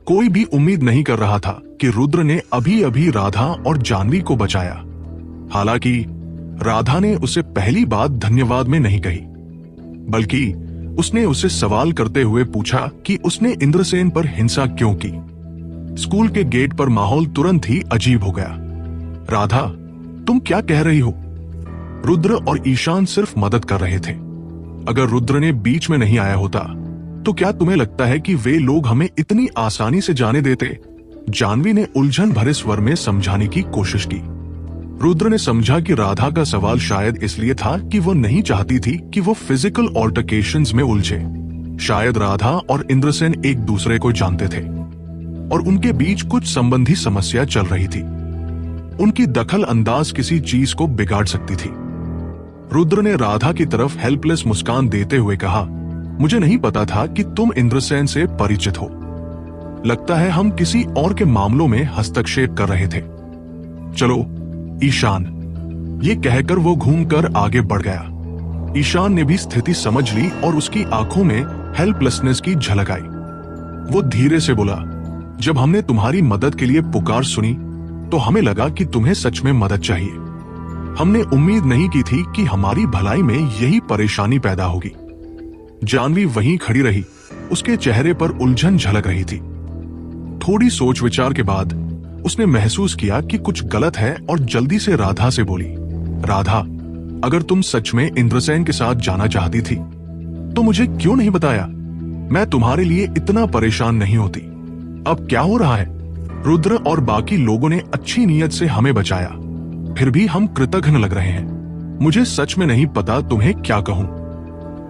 कोई भी उम्मीद नहीं कर रहा था कि रुद्र ने अभी अभी राधा और जानवी को बचाया। हालांकि राधा ने उसे पहली बात धन्यवाद में नहीं कही, बल्कि उसने उसे सवाल करते हुए पूछा कि उसने इंद्रसेन पर हिंसा क्यों की। स्कूल के गेट पर माहौल तुरंत ही अजीब हो गया। राधा, तुम क्या कह रही हो? रुद्र और ईशान सिर्फ मदद कर रहे थे। अगर रुद्र ने बीच में नहीं आया होता तो क्या तुम्हें लगता है कि वे लोग हमें इतनी आसानी से जाने देते? जानवी ने उलझन भरे स्वर में समझाने की कोशिश की। रुद्र ने समझा कि राधा का सवाल शायद इसलिए था कि वो नहीं चाहती थी कि वो फिजिकल ऑल्टरकेशंस में उलझे। शायद राधा और इंद्रसेन एक दूसरे को जानते थे और उनके बीच कुछ संबंधी समस्या चल रही थी। उनकी दखल अंदाज किसी चीज को बिगाड़ सकती थी। रुद्र ने राधा की तरफ हेल्पलेस मुस्कान देते हुए कहा, मुझे नहीं पता था कि तुम इंद्रसेन से परिचित हो। लगता है हम किसी और के मामलों में हस्तक्षेप कर रहे थे। चलो ईशान, ये कहकर वो घूमकर आगे बढ़ गया। ईशान ने भी स्थिति समझ ली और उसकी आंखों में हेल्पलेसनेस की झलक आई। वो धीरे से बोला, जब हमने तुम्हारी मदद के लिए पुकार सुनी तो हमें लगा कि तुम्हें सच में मदद चाहिए। हमने उम्मीद नहीं की थी कि हमारी भलाई में यही परेशानी पैदा होगी। जानवी वहीं खड़ी रही, उसके चेहरे पर उलझन झलक रही थी। थोड़ी सोच विचार के बाद उसने महसूस किया कि कुछ गलत है और जल्दी से राधा से बोली, राधा, अगर तुम सच में इंद्रसेन के साथ जाना चाहती थी तो मुझे क्यों नहीं बताया? मैं तुम्हारे लिए इतना परेशान नहीं होती। अब क्या हो रहा है? रुद्र और बाकी लोगों ने अच्छी नीयत से हमें बचाया, फिर भी हम कृतघ्न लग रहे हैं। मुझे सच में नहीं पता तुम्हें क्या कहूं।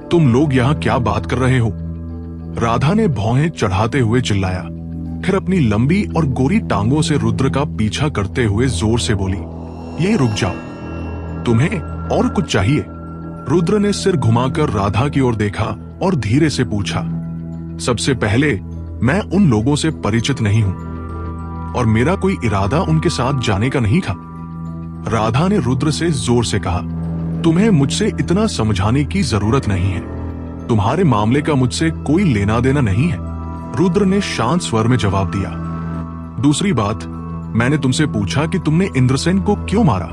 तुम लोग यहाँ क्या बात कर रहे हो? राधा ने भौहें चढ़ाते हुए चिल्लाया, फिर अपनी लंबी और गोरी टांगों से रुद्र का पीछा करते हुए जोर से बोली, यही रुक जाओ। तुम्हें और कुछ चाहिए? रुद्र ने सिर घुमाकर राधा की ओर देखा और धीरे से पूछा, सबसे पहले मैं उन लोगों से परिचित नहीं हूं और मेरा कोई इरादा उनके साथ जाने का नहीं था। राधा ने रुद्र से जोर से कहा, तुम्हें मुझसे इतना समझाने की जरूरत नहीं है। तुम्हारे मामले का मुझसे कोई लेना देना नहीं है। रुद्र ने शांत स्वर में जवाब दिया। दूसरी बात, मैंने तुमसे पूछा कि तुमने इंद्रसेन को क्यों मारा।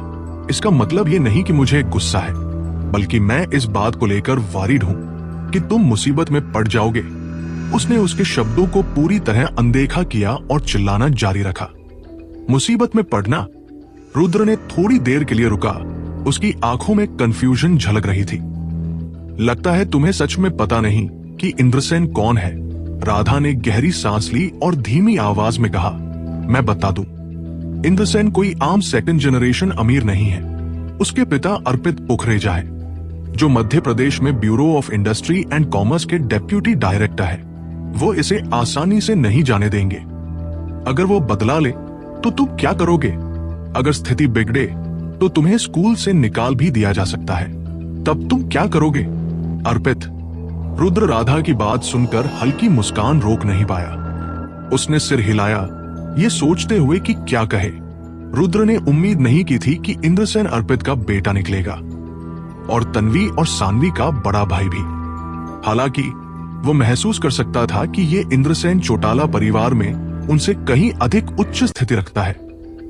इसका मतलब ये नहीं कि मुझे गुस्सा है, बल्कि मैं इस बात को लेकर वारिड हूं कि तुम मुसीबत में पड़ जाओगे। उसने उसके शब्दों को पूरी तरह अनदेखा किया और चिल्लाना जारी रखा। मुसीबत में पड़ना? रुद्र ने थोड़ी देर के लिए रुका। उसकी आंखों में कंफ्यूजन झलक रही थी। लगता है तुम्हें सच में पता नहीं कि इंद्रसेन कौन है। राधा ने गहरी सांस ली और धीमी आवाज में कहा, मैं बता दूं, इंद्रसेन कोई आम सेकंड जनरेशन अमीर नहीं है। उसके पिता अर्पित पुखरेजा है, जो मध्य प्रदेश में bureau of industry and commerce के डेप्यूटी डायरेक्टर है। वो इसे आसानी से नहीं जाने देंगे। अगर वो बदला ले तो तुम क्या करोगे? अगर स्थिति बिगड़े तो तुम्हें स्कूल से निकाल भी दिया जा सकता है। तब तुम क्या करोगे? अर्पित। रुद्र राधा की बात सुनकर हल्की मुस्कान रोक नहीं पाया। उसने सिर हिलाया, ये सोचते हुए कि क्या कहे। रुद्र ने उम्मीद नहीं की थी कि इंद्रसेन अर्पित का बेटा निकलेगा और तन्वी और सान्वी का बड़ा भाई भी। हालांकि वो महसूस कर सकता था कि ये इंद्रसेन चौटाला परिवार में उनसे कहीं अधिक उच्च स्थिति रखता है,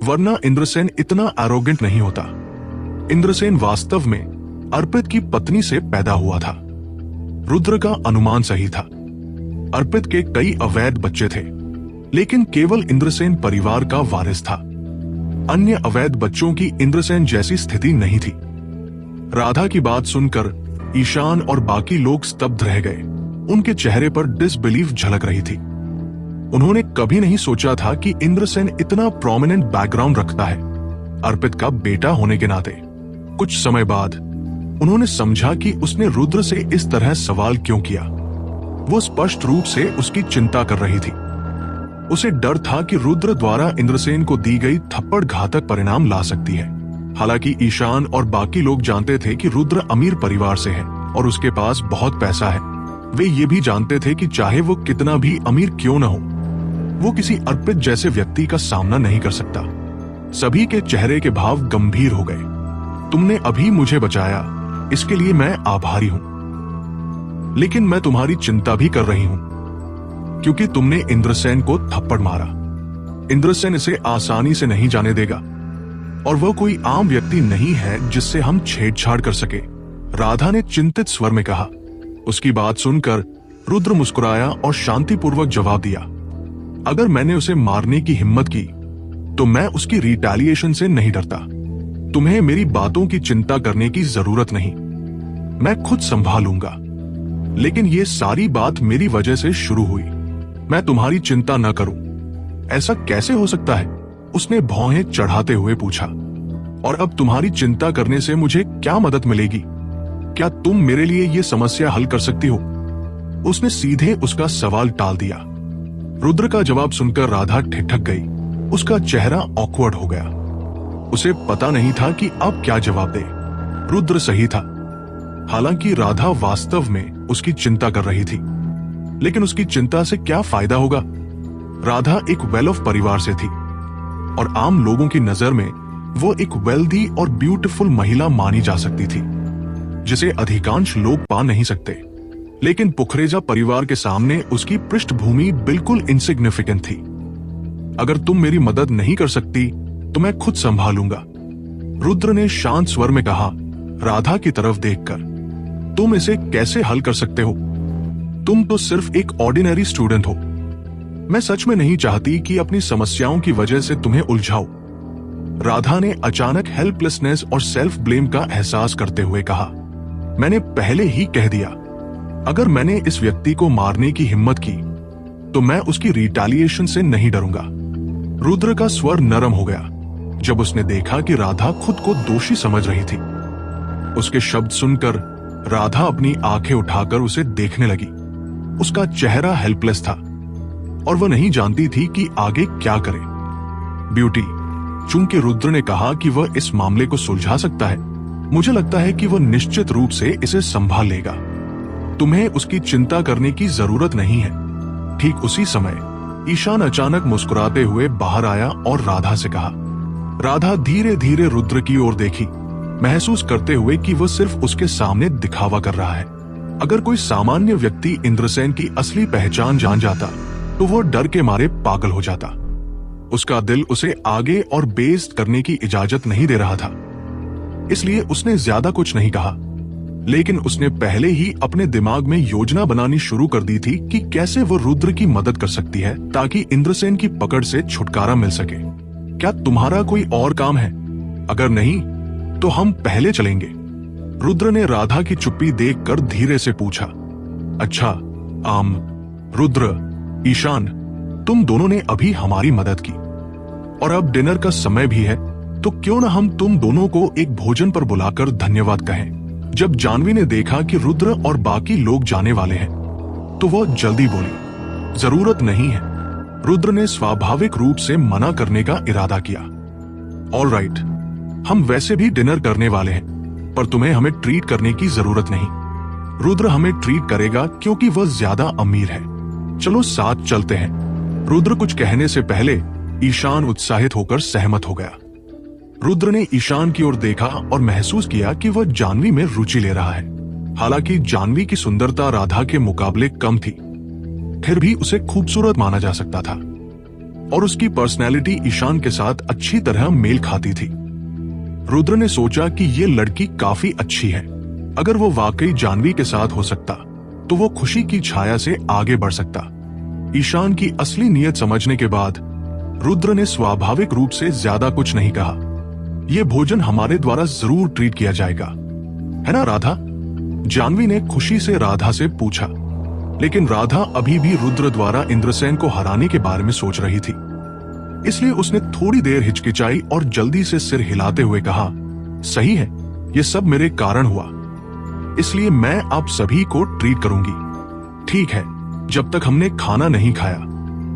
वरना इंद्रसेन इतना एरोगेंट नहीं होता। इंद्रसेन वास्तव में अर्पित की पत्नी से पैदा हुआ था। रुद्र का अनुमान सही था। अर्पित के कई अवैध बच्चे थे, लेकिन केवल इंद्रसेन परिवार का वारिस था। अन्य अवैध बच्चों की इंद्रसेन जैसी स्थिति नहीं थी। राधा की बात सुनकर ईशान और बाकी लोग स्तब्ध रह गए। उनके चेहरे पर डिसबिलीफ झलक रही थी। उन्होंने कभी नहीं सोचा था कि इंद्रसेन इतना प्रोमिनेंट बैकग्राउंड रखता है, अर्पित का बेटा होने के नाते। कुछ समय बाद उन्होंने समझा कि उसने रुद्र से इस तरह सवाल क्यों किया। वो स्पष्ट रूप से उसकी चिंता कर रही थी। उसे डर था कि रुद्र द्वारा इंद्रसेन को दी गई थप्पड़ घातक परिणाम ला सकती है। हालांकि ईशान और बाकी लोग जानते थे कि रुद्र अमीर परिवार से है और उसके पास बहुत पैसा है। वे ये भी जानते थे कि चाहे वो कितना भी अमीर क्यों न हो, वो किसी अर्पित जैसे व्यक्ति का सामना नहीं कर सकता। सभी के चेहरे के भाव गंभीर हो गए। तुमने अभी मुझे बचाया, इसके लिए मैं आभारी हूं, लेकिन मैं तुम्हारी चिंता भी कर रही हूं। क्योंकि तुमने इंद्रसेन को थप्पड़ मारा। इंद्रसेन इसे आसानी से नहीं जाने देगा और वह कोई आम व्यक्ति नहीं है जिससे हम छेड़छाड़ कर सके, राधा ने चिंतित स्वर में कहा। उसकी बात सुनकर रुद्र मुस्कुराया और शांतिपूर्वक जवाब दिया, अगर मैंने उसे मारने की हिम्मत की तो मैं उसकी रिटेलिएशन से नहीं डरता। तुम्हें मेरी बातों की चिंता करने की जरूरत नहीं, मैं खुद संभालूंगा। लेकिन ये सारी बात मेरी वजह से शुरू हुई, मैं तुम्हारी चिंता न करूं। ऐसा कैसे हो सकता है? उसने भौहें चढ़ाते हुए पूछा। और अब तुम्हारी चिंता करने से मुझे क्या मदद मिलेगी? क्या तुम मेरे लिए ये समस्या हल कर सकती हो? उसने सीधे उसका सवाल टाल दिया। रुद्र का जवाब सुनकर राधा ठिठक गई। उसका चेहरा ऑकवर्ड हो गया। उसे पता नहीं था कि अब क्या जवाब दे। रुद्र सही था। हालांकि राधा वास्तव में उसकी चिंता कर रही थी, लेकिन उसकी चिंता से क्या फायदा होगा? राधा एक वेल ऑफ परिवार से थी और आम लोगों की नजर में वो एक वेल्दी और ब्यूटीफुल महिला मानी जा सकती थी, जिसे अधिकांश लोग पा नहीं सकते। लेकिन पुखरेजा परिवार के सामने उसकी पृष्ठभूमि बिल्कुल इनसिग्निफिकेंट थी। अगर तुम मेरी मदद नहीं कर सकती तो मैं खुद संभालूंगा, रुद्र ने शांत स्वर में कहा, राधा की तरफ देखकर। तुम इसे कैसे हल कर सकते हो? तुम तो सिर्फ एक ऑर्डिनरी स्टूडेंट हो। मैं सच में नहीं चाहती कि अपनी समस्याओं की वजह से तुम्हें उलझाऊं। राधा ने अचानक हेल्पलेसनेस और सेल्फ ब्लेम का एहसास करते हुए कहा, मैंने पहले ही कह दिया, अगर मैंने इस व्यक्ति को मारने की हिम्मत की तो मैं उसकी रिटेलिएशन से नहीं डरूंगा। रुद्र का स्वर नरम हो गया जब उसने देखा कि राधा खुद को दोषी समझ रही थी। उसके शब्द सुनकर राधा अपनी आंखें उठाकर उसे देखने लगी। उसका चेहरा हेल्पलेस था और वह नहीं जानती थी कि आगे क्या करे। ब्यूटी, चूंकि रुद्र ने कहा कि वह इस मामले को सुलझा सकता है, मुझे लगता है कि वह निश्चित रूप से इसे संभाल लेगा। तुम्हें उसकी चिंता करने की जरूरत नहीं है। ठीक उसी समय ईशान अचानक मुस्कुराते हुए बाहर आया और राधा से कहा। राधा धीरे धीरे रुद्र की ओर देखी, महसूस करते हुए कि वह सिर्फ उसके सामने दिखावा कर रहा है। अगर कोई सामान्य व्यक्ति इंद्रसेन की असली पहचान जान जाता तो वह डर के मारे पागल हो जाता। उसका दिल उसे आगे और बेइज्जत करने की इजाजत नहीं दे रहा था, इसलिए उसने ज्यादा कुछ नहीं कहा। लेकिन उसने पहले ही अपने दिमाग में योजना बनानी शुरू कर दी थी कि कैसे वह रुद्र की मदद कर सकती है ताकि इंद्रसेन की पकड़ से छुटकारा मिल सके। क्या तुम्हारा कोई और काम है? अगर नहीं तो हम पहले चलेंगे। रुद्र ने राधा की चुप्पी देखकर धीरे से पूछा। अच्छा, रुद्र, ईशान, तुम दोनों ने अभी हमारी मदद की और अब डिनर का समय भी है, तो क्यों न हम तुम दोनों को एक भोजन पर बुलाकर धन्यवाद कहें। जब जानवी ने देखा कि रुद्र और बाकी लोग जाने वाले हैं तो वह जल्दी बोली, जरूरत नहीं है। रुद्र ने स्वाभाविक रूप से मना करने का इरादा किया। ऑलराइट, हम वैसे भी डिनर करने वाले हैं, पर तुम्हें हमें ट्रीट करने की जरूरत नहीं। रुद्र हमें ट्रीट करेगा क्योंकि वह ज्यादा अमीर है। चलो साथ चलते हैं। रुद्र कुछ कहने से पहले ईशान उत्साहित होकर सहमत हो गया। रुद्र ने ईशान की ओर देखा और महसूस किया कि वह जानवी में रुचि ले रहा है। हालांकि जानवी की सुंदरता राधा के मुकाबले कम थी, फिर भी उसे खूबसूरत माना जा सकता था और उसकी पर्सनैलिटी ईशान के साथ अच्छी तरह मेल खाती थी। रुद्र ने सोचा कि ये लड़की काफी अच्छी है। अगर वो वाकई जानवी के साथ हो सकता तो वो खुशी की छाया से आगे बढ़ सकता। ईशान की असली नीयत समझने के बाद रुद्र ने स्वाभाविक रूप से ज्यादा कुछ नहीं कहा। यह भोजन हमारे द्वारा जरूर ट्रीट किया जाएगा, है ना राधा? जानवी ने खुशी से राधा से पूछा, लेकिन राधा अभी भी रुद्र द्वारा इंद्रसेन को हराने के बारे में सोच रही थी। इसलिए उसने थोड़ी देर हिचकिचाई और जल्दी से सिर हिलाते हुए कहा, सही है, ये सब मेरे कारण हुआ, इसलिए मैं आप सभी को ट्रीट करूंगी। ठीक है, जब तक हमने खाना नहीं खाया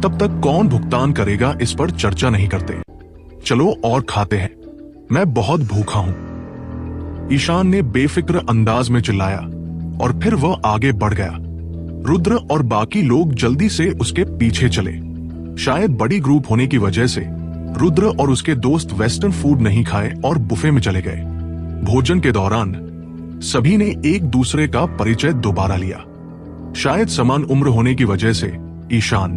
तब तक कौन भुगतान करेगा इस पर चर्चा नहीं करते। चलो और खाते हैं, मैं बहुत भूखा हूं। ईशान ने बेफिक्र अंदाज में चिल्लाया और फिर वह आगे बढ़ गया। रुद्र और बाकी लोग जल्दी से उसके पीछे चले। शायद बड़ी ग्रुप होने की वजह से रुद्र और उसके दोस्त वेस्टर्न फूड नहीं खाए और बुफे में चले गए। भोजन के दौरान सभी ने एक दूसरे का परिचय दोबारा लिया। शायद समान उम्र होने की वजह से ईशान,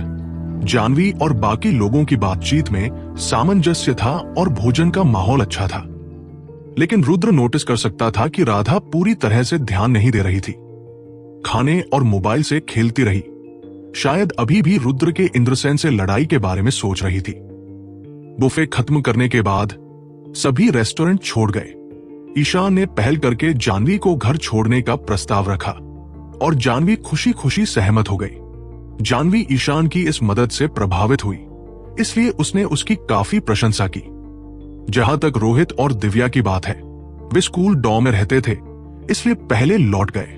जानवी और बाकी लोगों की बातचीत में सामंजस्य था और भोजन का माहौल अच्छा था। लेकिन रुद्र नोटिस कर सकता था कि राधा पूरी तरह से ध्यान नहीं दे रही थी। खाने और मोबाइल से खेलती रही। शायद अभी भी रुद्र के इंद्रसेन से लड़ाई के बारे में सोच रही थी। बुफे खत्म करने के बाद सभी रेस्टोरेंट छोड़ गए। ईशान ने पहल करके जानवी को घर छोड़ने का प्रस्ताव रखा और जानवी खुशी खुशी सहमत हो गई। जानवी ईशान की इस मदद से प्रभावित हुई, इसलिए उसने उसकी काफी प्रशंसा की। जहां तक रोहित और दिव्या की बात है, वे स्कूल डॉ में रहते थे, इसलिए पहले लौट गए।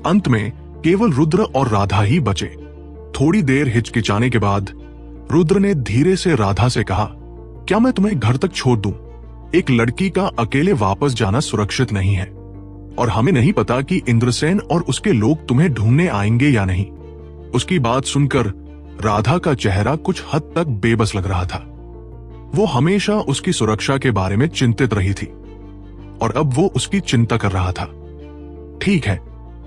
अंत में केवल रुद्र और राधा ही बचे। थोड़ी देर हिचकिचाने के बाद रुद्र ने धीरे से राधा से कहा, क्या मैं तुम्हें घर तक छोड़ दूं? एक लड़की का अकेले वापस जाना सुरक्षित नहीं है और हमें नहीं पता कि इंद्रसेन और उसके लोग तुम्हें ढूंढने आएंगे या नहीं। उसकी बात सुनकर राधा का चेहरा कुछ हद तक बेबस लग रहा था। वो हमेशा उसकी सुरक्षा के बारे में चिंतित रही थी और अब वो उसकी चिंता कर रहा था। ठीक है,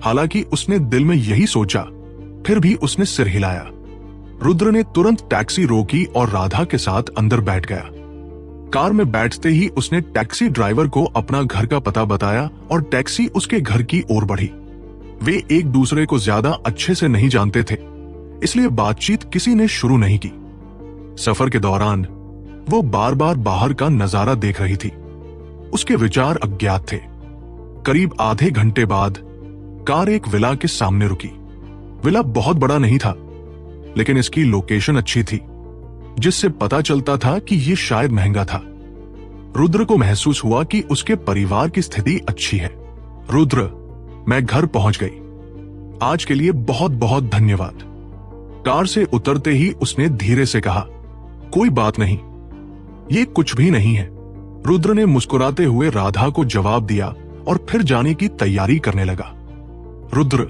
हालांकि उसने दिल में यही सोचा, फिर भी उसने सिर हिलाया। रुद्र ने तुरंत टैक्सी रोकी और राधा के साथ अंदर बैठ गया। कार में बैठते ही उसने टैक्सी ड्राइवर को अपना घर का पता बताया और टैक्सी उसके घर की ओर बढ़ी। वे एक दूसरे को ज्यादा अच्छे से नहीं जानते थे, इसलिए बातचीत किसी ने शुरू नहीं की। सफर के दौरान वो बार बार बाहर का नजारा देख रही थी। उसके विचार अज्ञात थे। करीब आधे घंटे बाद कार एक विला के सामने रुकी। विला बहुत बड़ा नहीं था, लेकिन इसकी लोकेशन अच्छी थी, जिससे पता चलता था कि यह शायद महंगा था। रुद्र को महसूस हुआ कि उसके परिवार की स्थिति अच्छी है। रुद्र, मैं घर पहुंच गई। आज के लिए बहुत बहुत धन्यवाद। कार से उतरते ही उसने धीरे से कहा, कोई बात नहीं, ये कुछ भी नहीं है। रुद्र ने मुस्कुराते हुए राधा को जवाब दिया और फिर जाने की तैयारी करने लगा। रुद्र,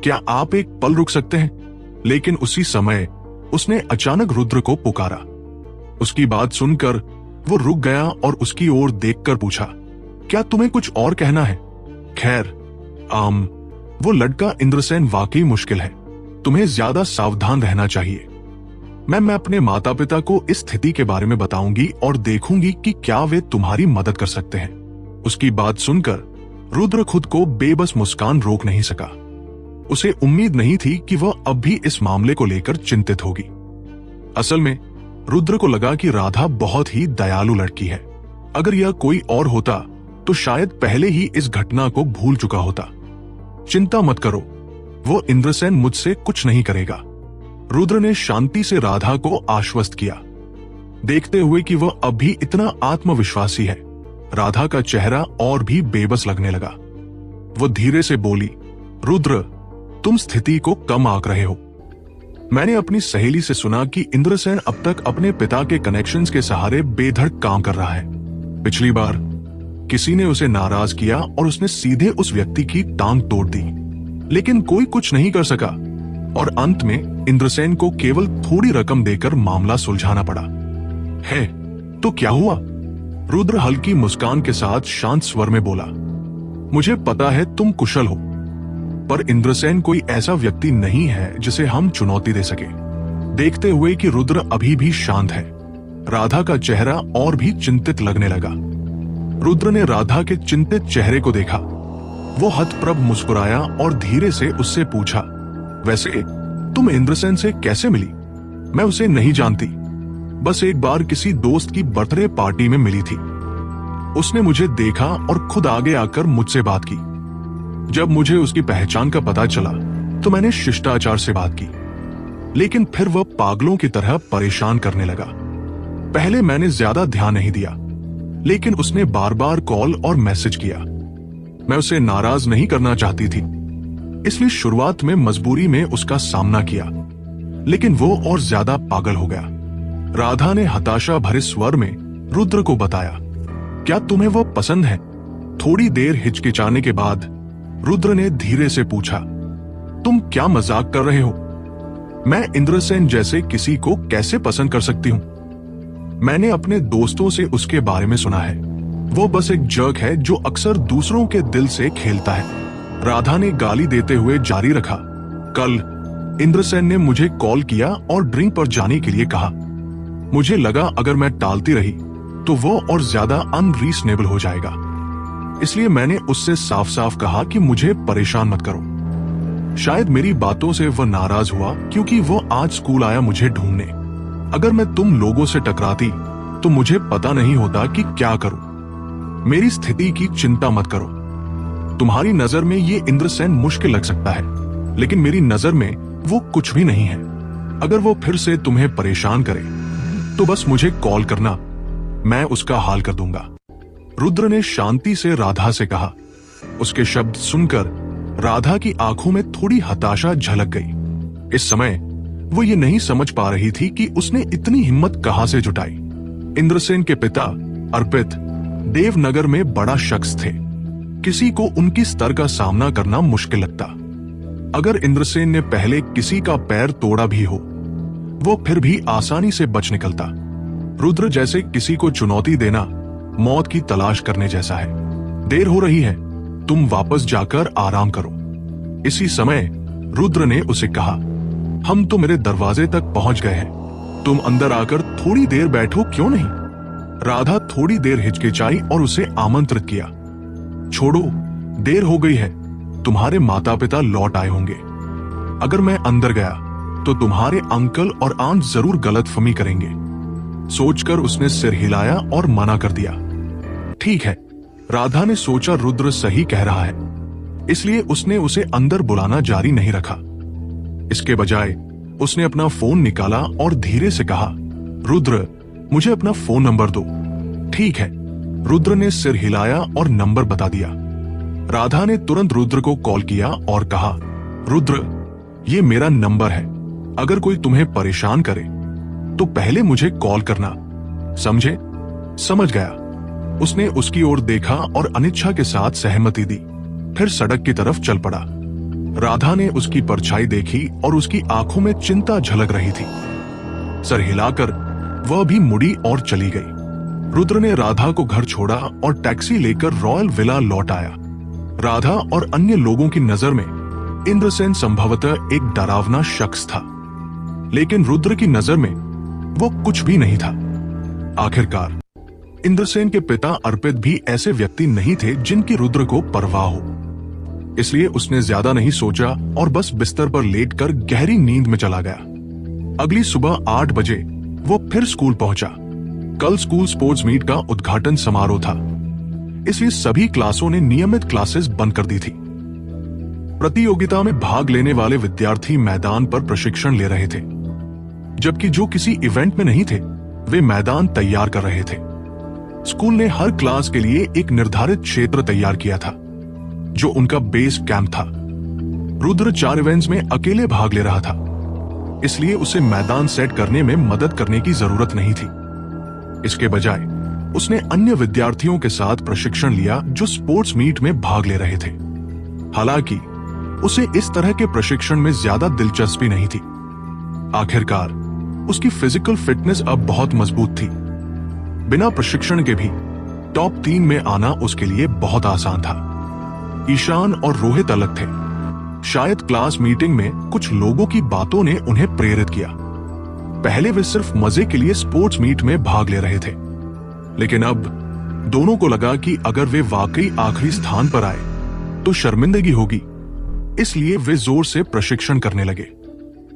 क्या आप एक पल रुक सकते हैं? लेकिन उसी समय उसने अचानक रुद्र को पुकारा। उसकी बात सुनकर वो रुक गया और उसकी ओर देखकर पूछा, क्या तुम्हें कुछ और कहना है? खैर, वो लड़का इंद्रसेन वाकई मुश्किल है। तुम्हें ज्यादा सावधान रहना चाहिए। मैं अपने माता पिता को इस स्थिति के बारे में बताऊंगी और देखूंगी कि क्या वे तुम्हारी मदद कर सकते हैं। उसकी बात सुनकर रुद्र खुद को बेबस मुस्कान रोक नहीं सका। उसे उम्मीद नहीं थी कि वह अब भी इस मामले को लेकर चिंतित होगी। असल में रुद्र को लगा कि राधा बहुत ही दयालु लड़की है। अगर यह कोई और होता तो शायद पहले ही इस घटना को भूल चुका होता। चिंता मत करो, वो इंद्रसेन मुझसे कुछ नहीं करेगा। रुद्र ने शांति से राधा को आश्वस्त किया, देखते हुए कि वह अब भी इतना आत्मविश्वासी है। राधा का चेहरा और भी बेबस लगने लगा। वो धीरे से बोली, रुद्र, तुम स्थिति को कम आंक रहे हो। मैंने अपनी सहेली से सुना कि इंद्रसेन अब तक अपने पिता के कनेक्शंस के सहारे बेधड़क काम कर रहा है। पिछली बार किसी ने उसे नाराज किया और उसने सीधे उस व्यक्ति की टांग तोड़ दी, लेकिन कोई कुछ नहीं कर सका और अंत में इंद्रसेन को केवल थोड़ी रकम देकर मामला सुलझाना पड़ा है। तो क्या हुआ? रुद्र हल्की मुस्कान के साथ शांत स्वर में बोला, मुझे पता है तुम कुशल हो, पर इंद्रसेन कोई ऐसा व्यक्ति नहीं है जिसे हम चुनौती दे सके। देखते हुए कि रुद्र अभी भी शांत है, राधा का चेहरा और भी चिंतित लगने लगा। रुद्र ने राधा के चिंतित चेहरे को देखा। वो हतप्रभ मुस्कुराया और धीरे से उससे पूछा, वैसे तुम इंद्रसेन से कैसे मिली? मैं उसे नहीं जानती, बस एक बार किसी दोस्त की बर्थडे पार्टी में मिली थी। उसने मुझे देखा और खुद आगे आकर मुझसे बात की। जब मुझे उसकी पहचान का पता चला तो मैंने शिष्टाचार से बात की, लेकिन फिर वह पागलों की तरह परेशान करने लगा। पहले मैंने ज्यादा ध्यान नहीं दिया, लेकिन उसने बार बार कॉल और मैसेज किया। मैं उसे नाराज नहीं करना चाहती थी, इसलिए शुरुआत में मजबूरी में उसका सामना किया, लेकिन वो और ज्यादा पागल हो गया। राधा ने हताशा भरे स्वर में रुद्र को बताया, क्या तुम्हें वो पसंद है? थोड़ी देर हिचकिचाने के बाद रुद्र ने धीरे से पूछा, तुम क्या मजाक कर रहे हो? मैं इंद्रसेन जैसे किसी को कैसे पसंद कर सकती हूं? मैंने अपने दोस्तों से उसके बारे में सुना है। वो बस एक जर्क है जो अक्सर दूसरों के दिल से खेलता है। राधा ने गाली देते हुए जारी रखा, कल इंद्रसेन ने मुझे कॉल किया और ड्रिंक पर जाने के लिए कहा। मुझे लगा अगर मैं टालती रही तो वो और ज्यादा अनरीजनेबल हो जाएगा, इसलिए मैंने उससे साफ साफ कहा कि मुझे परेशान मत करो। शायद मेरी बातों से वह नाराज हुआ क्योंकि वो आज स्कूल आया मुझे ढूंढने। अगर मैं तुम लोगों से टकराती तो मुझे पता नहीं होता कि क्या करूं। मेरी स्थिति की चिंता मत करो। तुम्हारी नजर में ये इंद्रसेन मुश्किल लग सकता है, लेकिन मेरी नजर में वो कुछ भी नहीं है। अगर वो फिर से तुम्हें परेशान करे तो बस मुझे कॉल करना, मैं उसका हाल कर दूंगा। रुद्र ने शांति से राधा से कहा। उसके शब्द सुनकर राधा की आंखों में थोड़ी हताशा झलक गई। इस समय वो ये नहीं समझ पा रही थी कि उसने इतनी हिम्मत कहां से जुटाई। इंद्रसेन के पिता अर्पित देवनगर में बड़ा शख्स थे। किसी को उनकी स्तर का सामना करना मुश्किल लगता। अगर इंद्रसेन ने पहले किसी का पैर तोड़ा भी हो, वो फिर भी आसानी से बच निकलता। रुद्र जैसे किसी को चुनौती देना मौत की तलाश करने जैसा है। देर हो रही है, तुम वापस जाकर आराम करो। इसी समय रुद्र ने उसे कहा, हम तो मेरे दरवाजे तक पहुंच गए हैं, तुम अंदर आकर थोड़ी देर बैठो क्यों नहीं। राधा थोड़ी देर हिचकिचाई और उसे आमंत्रित किया। छोड़ो, देर हो गई है, तुम्हारे माता पिता लौट आए होंगे। अगर मैं अंदर गया तो तुम्हारे अंकल और आंट जरूर गलतफहमी करेंगे। सोचकर उसने सिर हिलाया और मना कर दिया। ठीक है, राधा ने सोचा रुद्र सही कह रहा है, इसलिए उसने उसे अंदर बुलाना जारी नहीं रखा। इसके बजाय उसने अपना फोन निकाला और धीरे से कहा, रुद्र मुझे अपना फोन नंबर दो। ठीक है, रुद्र ने सिर हिलाया और नंबर बता दिया। राधा ने तुरंत रुद्र को कॉल किया और कहा, रुद्र ये मेरा नंबर है, अगर कोई तुम्हें परेशान करे तो पहले मुझे कॉल करना, समझे। समझ गया। उसने उसकी ओर देखा और अनिच्छा के साथ सहमति दी, फिर सड़क की तरफ चल पड़ा। राधा ने उसकी परछाई देखी और उसकी आंखों में चिंता झलक रही थी। सर हिलाकर वह भी मुड़ी और चली गई। रुद्र ने राधा को घर छोड़ा और टैक्सी लेकर रॉयल विला लौट आया। राधा और अन्य लोगों की नजर में इंद्रसेन संभवतः एक डरावना शख्स था, लेकिन रुद्र की नजर में वो कुछ भी नहीं था। आखिरकार इंद्रसेन के पिता अर्पित भी ऐसे व्यक्ति नहीं थे जिनकी रुद्र को परवाह हो, इसलिए उसने ज्यादा नहीं सोचा और बस बिस्तर पर लेटकर गहरी नींद में चला गया। अगली सुबह 8 बजे वो फिर स्कूल पहुंचा। कल स्कूल स्पोर्ट्स मीट का उद्घाटन समारोह था, इसलिए सभी क्लासों ने नियमित क्लासेस बंद कर दी थी। प्रतियोगिता में भाग लेने वाले विद्यार्थी मैदान पर प्रशिक्षण ले रहे थे, जबकि जो किसी इवेंट में नहीं थे वे मैदान तैयार कर रहे थे। स्कूल ने हर क्लास के लिए एक निर्धारित क्षेत्र तैयार किया था, जो उनका बेस कैंप था। रुद्र 4 इवेंट्स में अकेले भाग ले रहा था, इसलिए उसे मैदान सेट करने में मदद करने की जरूरत नहीं थी। इसके बजाय उसने अन्य विद्यार्थियों के साथ प्रशिक्षण लिया जो स्पोर्ट्स मीट में भाग ले रहे थे। हालांकि उसे इस तरह के प्रशिक्षण में ज्यादा दिलचस्पी नहीं थी। आखिरकार उसकी फिजिकल फिटनेस अब बहुत मजबूत थी। बिना प्रशिक्षण के भी टॉप 3 में आना उसके लिए बहुत आसान था। ईशान और रोहित अलग थे। शायद क्लास मीटिंग में कुछ लोगों की बातों ने उन्हें प्रेरित किया। पहले वे सिर्फ मजे के लिए स्पोर्ट्स मीट में भाग ले रहे थे, लेकिन अब दोनों को लगा कि अगर वे वाकई आखिरी स्थान पर आए तो शर्मिंदगी होगी, इसलिए वे जोर से प्रशिक्षण करने लगे।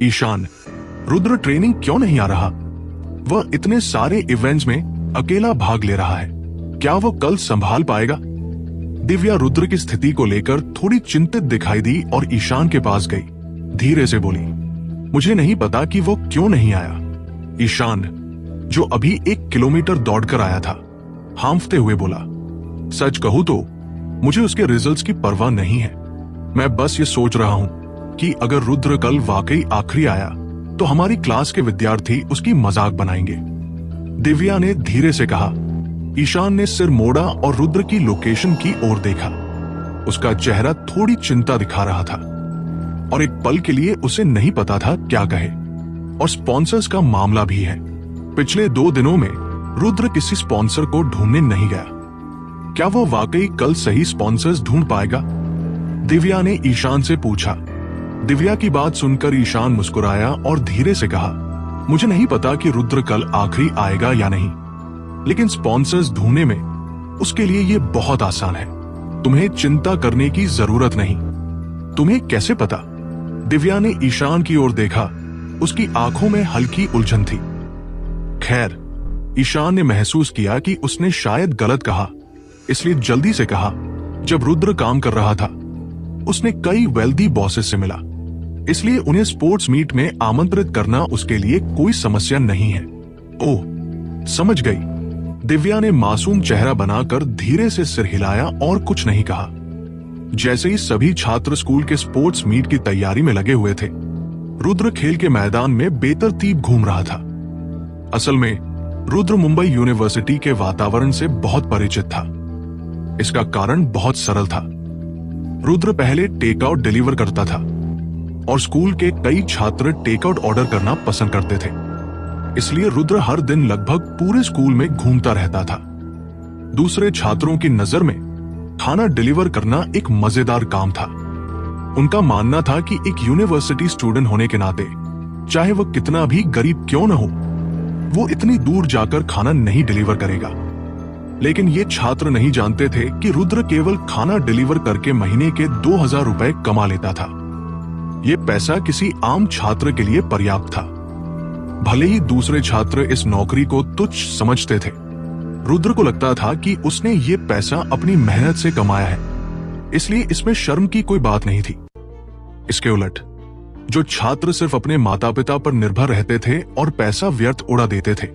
ईशान, रुद्र ट्रेनिंग क्यों नहीं आ रहा? वह इतने सारे इवेंट्स में अकेला भाग ले रहा है, क्या वो कल संभाल पाएगा? दिव्या रुद्र की स्थिति को लेकर थोड़ी चिंतित दिखाई दी और ईशान के पास गई। धीरे से बोली, मुझे नहीं पता कि वो क्यों नहीं आया। ईशान, जो अभी 1 किलोमीटर दौड़कर आया था, हांफते हुए बोला, सच कहूं तो मुझे उसके रिजल्ट्स की परवाह नहीं है। मैं बस ये सोच रहा हूं कि अगर रुद्र कल वाकई आखिरी आया तो हमारी क्लास के विद्यार्थी उसकी मजाक बनाएंगे। दिव्या ने धीरे से कहा। ईशान ने सिर मोड़ा और रुद्र की लोकेशन की ओर देखा। उसका चेहरा थोड़ी चिंता दिखा रहा था और एक पल के लिए उसे नहीं पता था क्या कहे। और स्पॉन्सर्स का मामला भी है। पिछले 2 दिनों में रुद्र किसी स्पॉन्सर को ढूंढने नहीं गया। क्या वो वाकई कल सही स्पॉन्सर्स ढूंढ पाएगा? दिव्या ने ईशान से पूछा। दिव्या की बात सुनकर ईशान मुस्कुराया और धीरे से कहा, मुझे नहीं पता कि रुद्र कल आखिरी आएगा या नहीं, लेकिन स्पॉन्सर्स ढूंढने में उसके लिए ये बहुत आसान है। तुम्हें चिंता करने की जरूरत नहीं। तुम्हें कैसे पता? दिव्या ने ईशान की ओर देखा। उसकी आंखों में हल्की उलझन थी। खैर, ईशान ने महसूस किया कि उसने शायद गलत कहा, इसलिए जल्दी से कहा, जब रुद्र काम कर रहा था उसने कई वेल्दी बॉसेस से मिला, इसलिए उन्हें स्पोर्ट्स मीट में आमंत्रित करना उसके लिए कोई समस्या नहीं है। ओह, समझ गई। दिव्या ने मासूम चेहरा बनाकर धीरे से सिर हिलाया और कुछ नहीं कहा। जैसे ही सभी छात्र स्कूल के स्पोर्ट्स मीट की तैयारी में लगे हुए थे, रुद्र खेल के मैदान में बेतरतीब घूम रहा था। असल में रुद्र मुंबई यूनिवर्सिटी के वातावरण से बहुत परिचित था। इसका कारण बहुत सरल था। रुद्र पहले टेक आउट डिलीवर करता था और स्कूल के कई छात्र टेक आउट ऑर्डर करना पसंद करते थे, इसलिए रुद्र हर दिन लगभग पूरे स्कूल में घूमता रहता था। दूसरे छात्रों की नजर में खाना डिलीवर करना एक मजेदार काम था। उनका मानना था कि एक यूनिवर्सिटी स्टूडेंट होने के नाते, चाहे वह कितना भी गरीब क्यों न हो, वो इतनी दूर जाकर खाना नहीं डिलीवर करेगा। लेकिन ये छात्र नहीं जानते थे कि रुद्र केवल खाना डिलीवर करके महीने के 2000 रुपए कमा लेता था। ये पैसा किसी आम छात्र के लिए पर्याप्त था। भले ही दूसरे छात्र इस नौकरी को तुच्छ समझते थे, रुद्र को लगता था कि उसने ये पैसा अपनी मेहनत से कमाया है, इसलिए इसमें शर्म की कोई बात नहीं थी। इसके उलट जो छात्र सिर्फ अपने माता पिता पर निर्भर रहते थे और पैसा व्यर्थ उड़ा देते थे,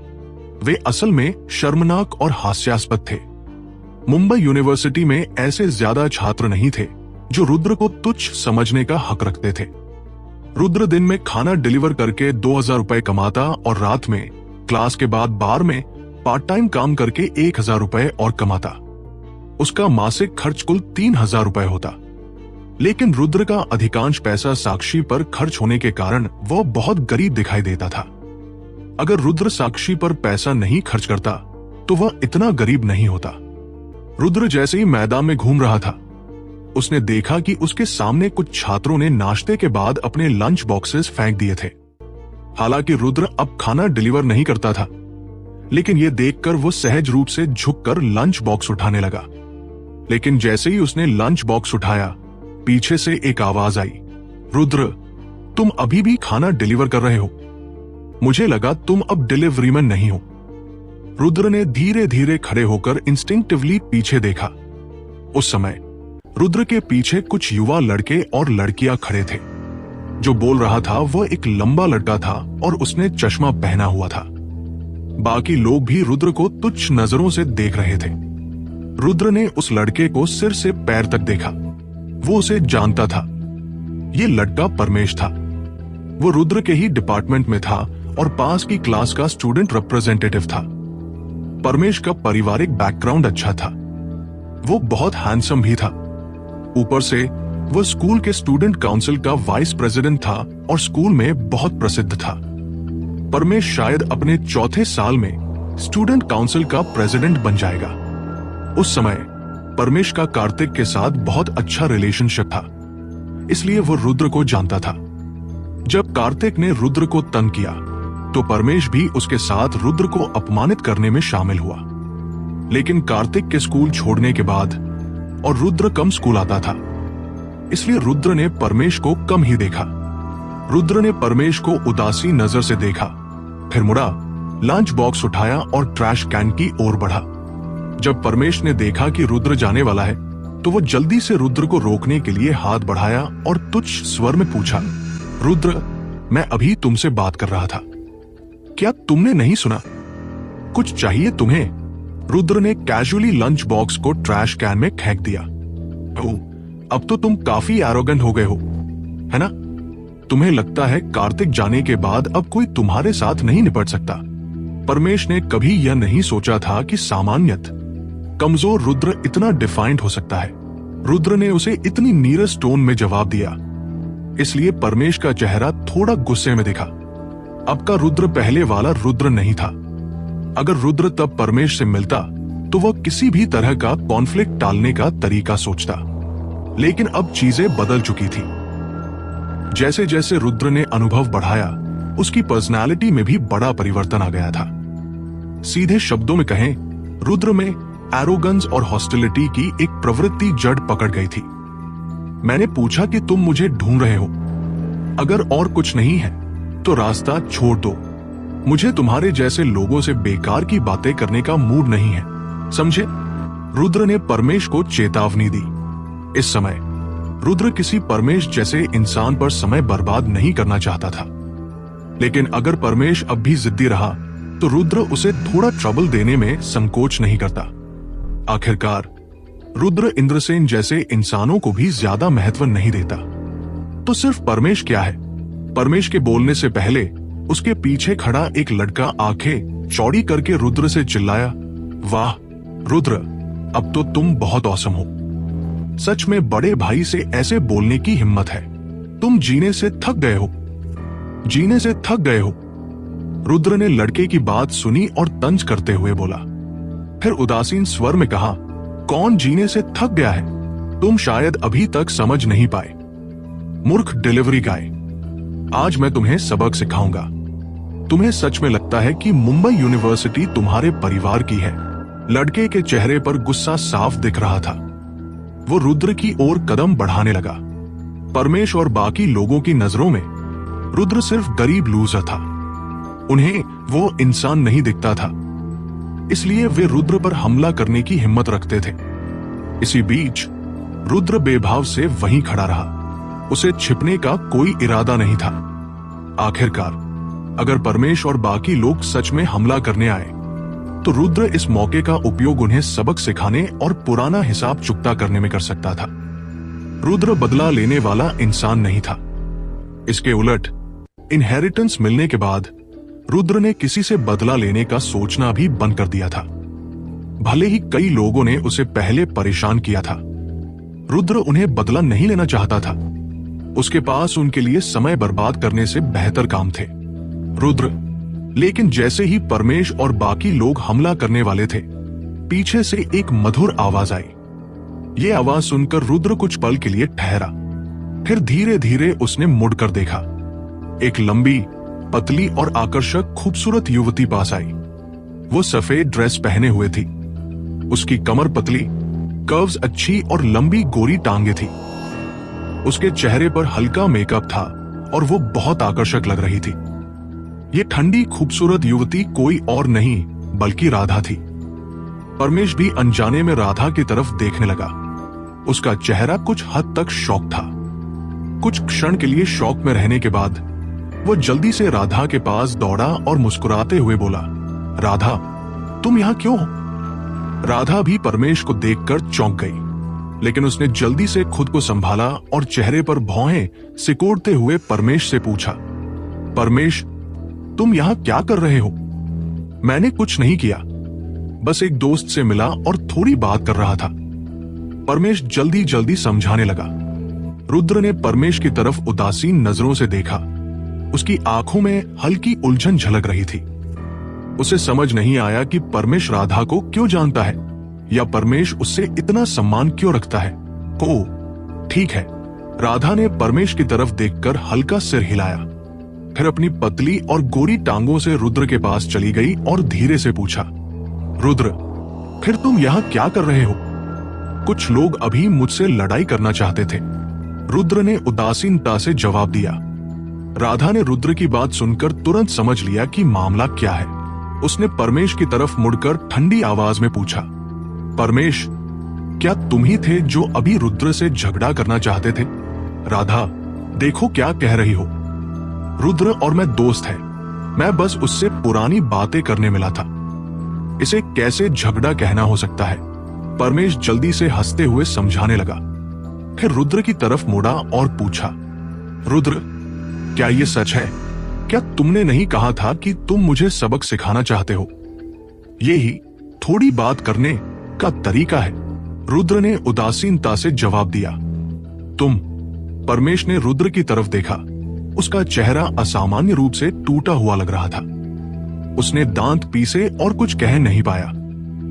वे असल में शर्मनाक और हास्यास्पद थे। मुंबई यूनिवर्सिटी में ऐसे ज्यादा छात्र नहीं थे जो रुद्र को तुच्छ समझने का हक रखते थे। रुद्र दिन में खाना डिलीवर करके 2000 रुपए कमाता और रात में क्लास के बाद बार में पार्ट टाइम काम करके 1000 रुपए और कमाता। उसका मासिक खर्च कुल 3000 रुपए होता। लेकिन रुद्र का अधिकांश पैसा साक्षी पर खर्च होने के कारण वह बहुत गरीब दिखाई देता था। अगर रुद्र साक्षी पर पैसा नहीं खर्च करता तो वह इतना गरीब नहीं होता। रुद्र जैसे ही मैदान में घूम रहा था, उसने देखा कि उसके सामने कुछ छात्रों ने नाश्ते के बाद अपने लंच बॉक्सेस फेंक दिए थे। हालांकि रुद्र अब खाना डिलीवर नहीं करता था, लेकिन यह देखकर वो सहज रूप से झुककर लंच बॉक्स उठाने लगा। लेकिन जैसे ही उसने लंच बॉक्स उठाया, पीछे से एक आवाज आई, रुद्र, तुम अभी भी खाना डिलीवर कर रहे हो? मुझे लगा तुम अब डिलीवरी मैन नहीं हो। रुद्र ने धीरे धीरे खड़े होकर इंस्टिंक्टिवली पीछे देखा। उस समय रुद्र के पीछे कुछ युवा लड़के और लड़कियां खड़े थे। जो बोल रहा था वह एक लंबा लड़का था और उसने चश्मा पहना हुआ था। बाकी लोग भी रुद्र को तुच्छ नजरों से देख रहे थे। रुद्र ने उस लड़के को सिर से पैर तक देखा। वो उसे जानता था। ये लड़का परमेश था। वो रुद्र के ही डिपार्टमेंट में था और पास की क्लास का स्टूडेंट रिप्रेजेंटेटिव था। परमेश का पारिवारिक बैकग्राउंड अच्छा था। वो बहुत हैंडसम भी था। ऊपर से वो स्कूल के स्टूडेंट काउंसिल का वाइस प्रेसिडेंट था और स्कूल में बहुत प्रसिद्ध था। परमेश शायद अपने चौथे साल में स्टूडेंट काउंसिल का प्रेसिडेंट बन जाएगा। उस समय परमेश का कार्तिक के साथ बहुत अच्छा रिलेशनशिप था, इसलिए वो रुद्र को जानता था। जब कार्तिक ने रुद्र को तंग किया तो परमेश भी उसके साथ रुद्र को अपमानित करने में शामिल हुआ। लेकिन कार्तिक के स्कूल छोड़ने के बाद और रुद्र कम स्कूल आता था, इसलिए रुद्र ने परमेश को कम ही देखा। रुद्र ने परमेश को उदासी नजर से देखा, फिर मुड़ा, लंच बॉक्स उठाया और ट्रैश कैन की ओर बढ़ा। जब परमेश ने देखा कि रुद्र जाने वाला है तो वो जल्दी से रुद्र को रोकने के लिए हाथ बढ़ाया और तुच्छ स्वर में पूछा, रुद्र, मैं अभी तुमसे बात कर रहा था, क्या तुमने नहीं सुना? कुछ चाहिए तुम्हें? रुद्र ने कैजुअली लंच बॉक्स को ट्रैश कैन में फेंक दिया। ओह, अब तो तुम काफी एरोगेंट हो गए हो, है ना? तुम्हें लगता है कार्तिक जाने के बाद अब कोई तुम्हारे साथ नहीं निपट सकता। परमेश ने कभी यह नहीं सोचा था कि सामान्यत कमजोर रुद्र इतना डिफाइंड हो सकता है। रुद्र ने उसे इतनी नीरस टोन में जवाब दिया, इसलिए परमेश का चेहरा थोड़ा गुस्से में दिखा। अब का रुद्र पहले वाला रुद्र नहीं था। अगर रुद्र तब परमेश से मिलता तो वह किसी भी तरह का कॉन्फ्लिक्ट टालने का तरीका सोचता, लेकिन अब चीजें बदल चुकी थी। जैसे जैसे रुद्र ने अनुभव बढ़ाया, उसकी पर्सनालिटी में भी बड़ा परिवर्तन आ गया था। सीधे शब्दों में कहें, रुद्र में एरोगेंस और हॉस्टिलिटी की एक प्रवृत्ति जड़ पकड़ गई थी। मैंने पूछा कि तुम मुझे ढूंढ रहे हो? अगर और कुछ नहीं है तो रास्ता छोड़ दो। मुझे तुम्हारे जैसे लोगों से बेकार की बातें करने का मूड नहीं है, समझे? रुद्र ने परमेश को चेतावनी दी। इस समय रुद्र किसी परमेश जैसे इंसान पर समय बर्बाद नहीं करना चाहता था, लेकिन अगर परमेश अब भी जिद्दी रहा तो रुद्र उसे थोड़ा ट्रबल देने में संकोच नहीं करता। आखिरकार रुद्र इंद्रसेन जैसे इंसानों को भी ज्यादा महत्व नहीं देता। तो सिर्फ परमेश क्या है? परमेश के बोलने से पहले उसके पीछे खड़ा एक लड़का आंखें चौड़ी करके रुद्र से चिल्लाया, वाह रुद्र, अब तो तुम बहुत औसम हो। सच में बड़े भाई से ऐसे बोलने की हिम्मत है। तुम जीने से थक गए हो, जीने से थक गए हो। रुद्र ने लड़के की बात सुनी और तंज करते हुए बोला। फिर उदासीन स्वर में कहा, कौन जीने से थक गया है? तुम शायद अभी तक समझ नहीं पाए। मूर्ख डिलीवरी गाय, आज मैं तुम्हें सबक सिखाऊंगा। तुम्हें सच में लगता है कि मुंबई यूनिवर्सिटी तुम्हारे परिवार की है? लड़के के चेहरे पर गुस्सा साफ दिख रहा था। वो रुद्र की ओर कदम बढ़ाने लगा। परमेश और बाकी लोगों की नजरों में रुद्र सिर्फ गरीब लूजर था। उन्हें वो इंसान नहीं दिखता था, इसलिए वे रुद्र पर हमला करने की हिम्मत रखते थे। इसी बीच रुद्र बेभाव से वहीं खड़ा रहा। उसे छिपने का कोई इरादा नहीं था। आखिरकार अगर परमेश और बाकी लोग सच में हमला करने आए तो रुद्र इस मौके का उपयोग उन्हें सबक सिखाने और पुराना हिसाब चुकता करने में कर सकता था। रुद्र बदला लेने वाला इंसान नहीं था। इसके उलट इनहेरिटेंस मिलने के बाद रुद्र ने किसी से बदला लेने का सोचना भी बंद कर दिया था। भले ही कई लोगों ने उसे पहले परेशान किया था, रुद्र उन्हें बदला नहीं लेना चाहता था। उसके पास उनके लिए समय बर्बाद करने से बेहतर काम थे। रुद्र लेकिन जैसे ही परमेश और बाकी लोग हमला करने वाले थे, पीछे से एक मधुर आवाज आई। ये आवाज सुनकर रुद्र कुछ पल के लिए ठहरा, फिर धीरे धीरे उसने मुड़कर देखा। एक लंबी, पतली और आकर्षक खूबसूरत युवती पास आई। वो सफेद ड्रेस पहने हुए थी। उसकी कमर पतली, कर्व्स अच्छी और लंबी गोरी टांगे थी। उसके चेहरे पर हल्का मेकअप था और वो बहुत आकर्षक लग रही थी। ये ठंडी खूबसूरत युवती कोई और नहीं बल्कि राधा थी। परमेश भी अनजाने में राधा की तरफ देखने लगा। उसका चेहरा कुछ हद तक शॉक था। कुछ क्षण के लिए शॉक में रहने के बाद वो जल्दी से राधा के पास दौड़ा और मुस्कुराते हुए बोला, राधा, तुम यहां क्यों हो? राधा भी परमेश को देखकर चौंक गई, लेकिन उसने जल्दी से खुद को संभाला और चेहरे पर भौहें सिकोड़ते हुए परमेश से पूछा, परमेश, तुम यहां क्या कर रहे हो? मैंने कुछ नहीं किया, बस एक दोस्त से मिला और थोड़ी बात कर रहा था। परमेश जल्दी जल्दी समझाने लगा। रुद्र ने परमेश की तरफ उदासीन नजरों से देखा। उसकी आंखों में हल्की उलझन झलक रही थी। उसे समझ नहीं आया कि परमेश राधा को क्यों जानता है या परमेश उससे इतना सम्मान क्यों रखता है। ओह, ठीक है। राधा ने परमेश की तरफ देखकर हल्का सिर हिलाया, फिर अपनी पतली और गोरी टांगों से रुद्र के पास चली गई और धीरे से पूछा, रुद्र, फिर तुम यहां क्या कर रहे हो? कुछ लोग अभी मुझसे लड़ाई करना चाहते थे। रुद्र ने उदासीनता से जवाब दिया। राधा ने रुद्र की बात सुनकर तुरंत समझ लिया कि मामला क्या है। उसने परमेश की तरफ मुड़कर ठंडी आवाज में पूछा, परमेश, क्या तुम ही थे जो अभी रुद्र से झगड़ा करना चाहते थे? राधा, देखो क्या कह रही हो। रुद्र और मैं दोस्त हैं। मैं बस उससे पुरानी बातें करने मिला था। इसे कैसे झगड़ा कहना हो सकता है? परमेश जल्दी से हंसते हुए समझाने लगा। फिर रुद्र की तरफ मुड़ा और पूछा, रुद्र, क्या ये सच है? क्या तुमने नहीं कहा था कि तुम मुझे सबक सिखाना चाहते हो? यही थोड़ी बात करने का तरीका है। रुद्र ने उदासीनता से जवाब दिया। तुम? परमेश ने रुद्र की तरफ देखा। उसका चेहरा असामान्य रूप से टूटा हुआ लग रहा था। उसने दांत पीसे और कुछ कह नहीं पाया।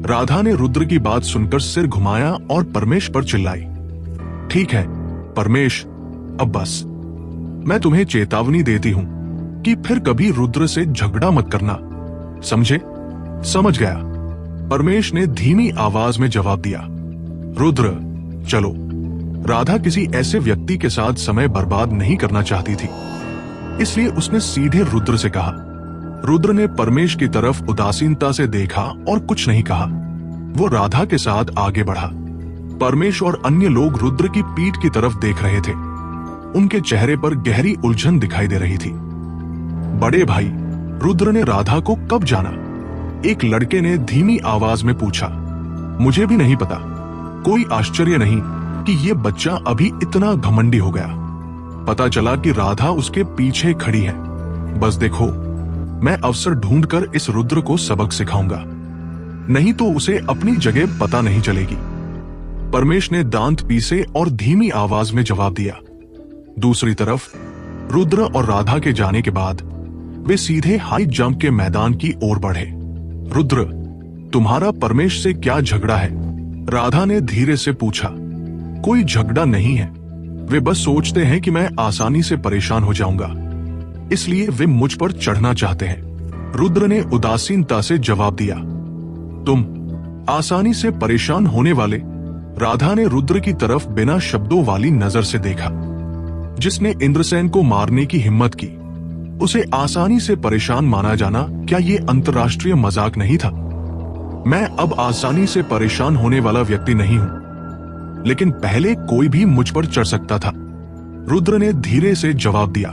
राधा ने रुद्र की बात सुनकर सिर घुमाया और परमेश पर चिल्लाई, ठीक है परमेश, अब बस। मैं तुम्हें चेतावनी देती हूं कि फिर कभी रुद्र से झगड़ा मत करना, समझे? समझ गया, परमेश ने धीमी आवाज में जवाब दिया। रुद्र, चलो। राधा किसी ऐसे व्यक्ति के साथ समय बर्बाद नहीं करना चाहती थी, इसलिए उसने सीधे रुद्र से कहा। रुद्र ने परमेश की तरफ उदासीनता से देखा और कुछ नहीं कहा। वो राधा के साथ आगे बढ़ा। परमेश और अन्य लोग रुद्र की पीठ की तरफ देख रहे थे। उनके चेहरे पर गहरी उलझन दिखाई दे रही थी। बड़े भाई, रुद्र ने राधा को कब जाना? एक लड़के ने धीमी आवाज में पूछा। मुझे भी नहीं पता। कोई आश्चर्य नहीं कि ये बच्चा अभी इतना घमंडी हो गया। पता चला कि राधा उसके पीछे खड़ी है। बस देखो, मैं अवसर ढूंढकर इस रुद्र को सबक सिखाऊंगा, नहीं तो उसे अपनी जगह पता नहीं चलेगी। परमेश ने दांत पीसे और धीमी आवाज में जवाब दिया। दूसरी तरफ रुद्र और राधा के जाने के बाद वे सीधे हाई जंप के मैदान की ओर बढ़े। रुद्र, तुम्हारा परमेश से क्या झगड़ा है? राधा ने धीरे से पूछा। कोई झगड़ा नहीं है, वे बस सोचते हैं कि मैं आसानी से परेशान हो जाऊंगा, इसलिए वे मुझ पर चढ़ना चाहते हैं। रुद्र ने उदासीनता से जवाब दिया। तुम आसानी से परेशान होने वाले? राधा ने रुद्र की तरफ बिना शब्दों वाली नजर से देखा। जिसने इंद्रसेन को मारने की हिम्मत की, उसे आसानी से परेशान माना जाना क्या ये अंतर्राष्ट्रीय मजाक नहीं था? मैं अब आसानी से परेशान होने वाला व्यक्ति नहीं हूं, लेकिन पहले कोई भी मुझ पर चढ़ सकता था। रुद्र ने धीरे से जवाब दिया।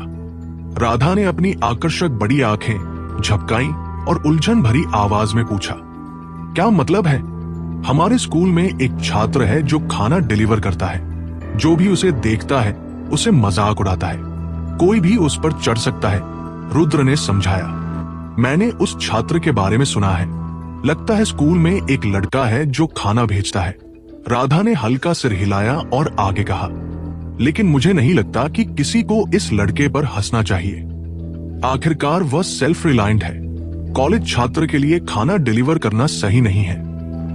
राधा ने अपनी आकर्षक बड़ी आंखें झपकाईं और उलझन भरी आवाज में पूछा। क्या मतलब है? हमारे स्कूल में एक छात्र है जो खाना डिलीवर करता है। जो भी उसे देखता है उसे मजाक उड़ाता है। कोई भी उस पर चढ़ सकता है, रुद्र ने समझाया। मैंने उस छात्र के बारे में सुना है। लगता है स्कूल में एक लड़का है जो खाना भेजता है। राधा ने हल्का सिर हिलाया और आगे कहा, लेकिन मुझे नहीं लगता कि किसी को इस लड़के पर हंसना चाहिए। आखिरकार वह सेल्फ रिलायंट है। कॉलेज छात्र के लिए खाना डिलीवर करना सही नहीं है,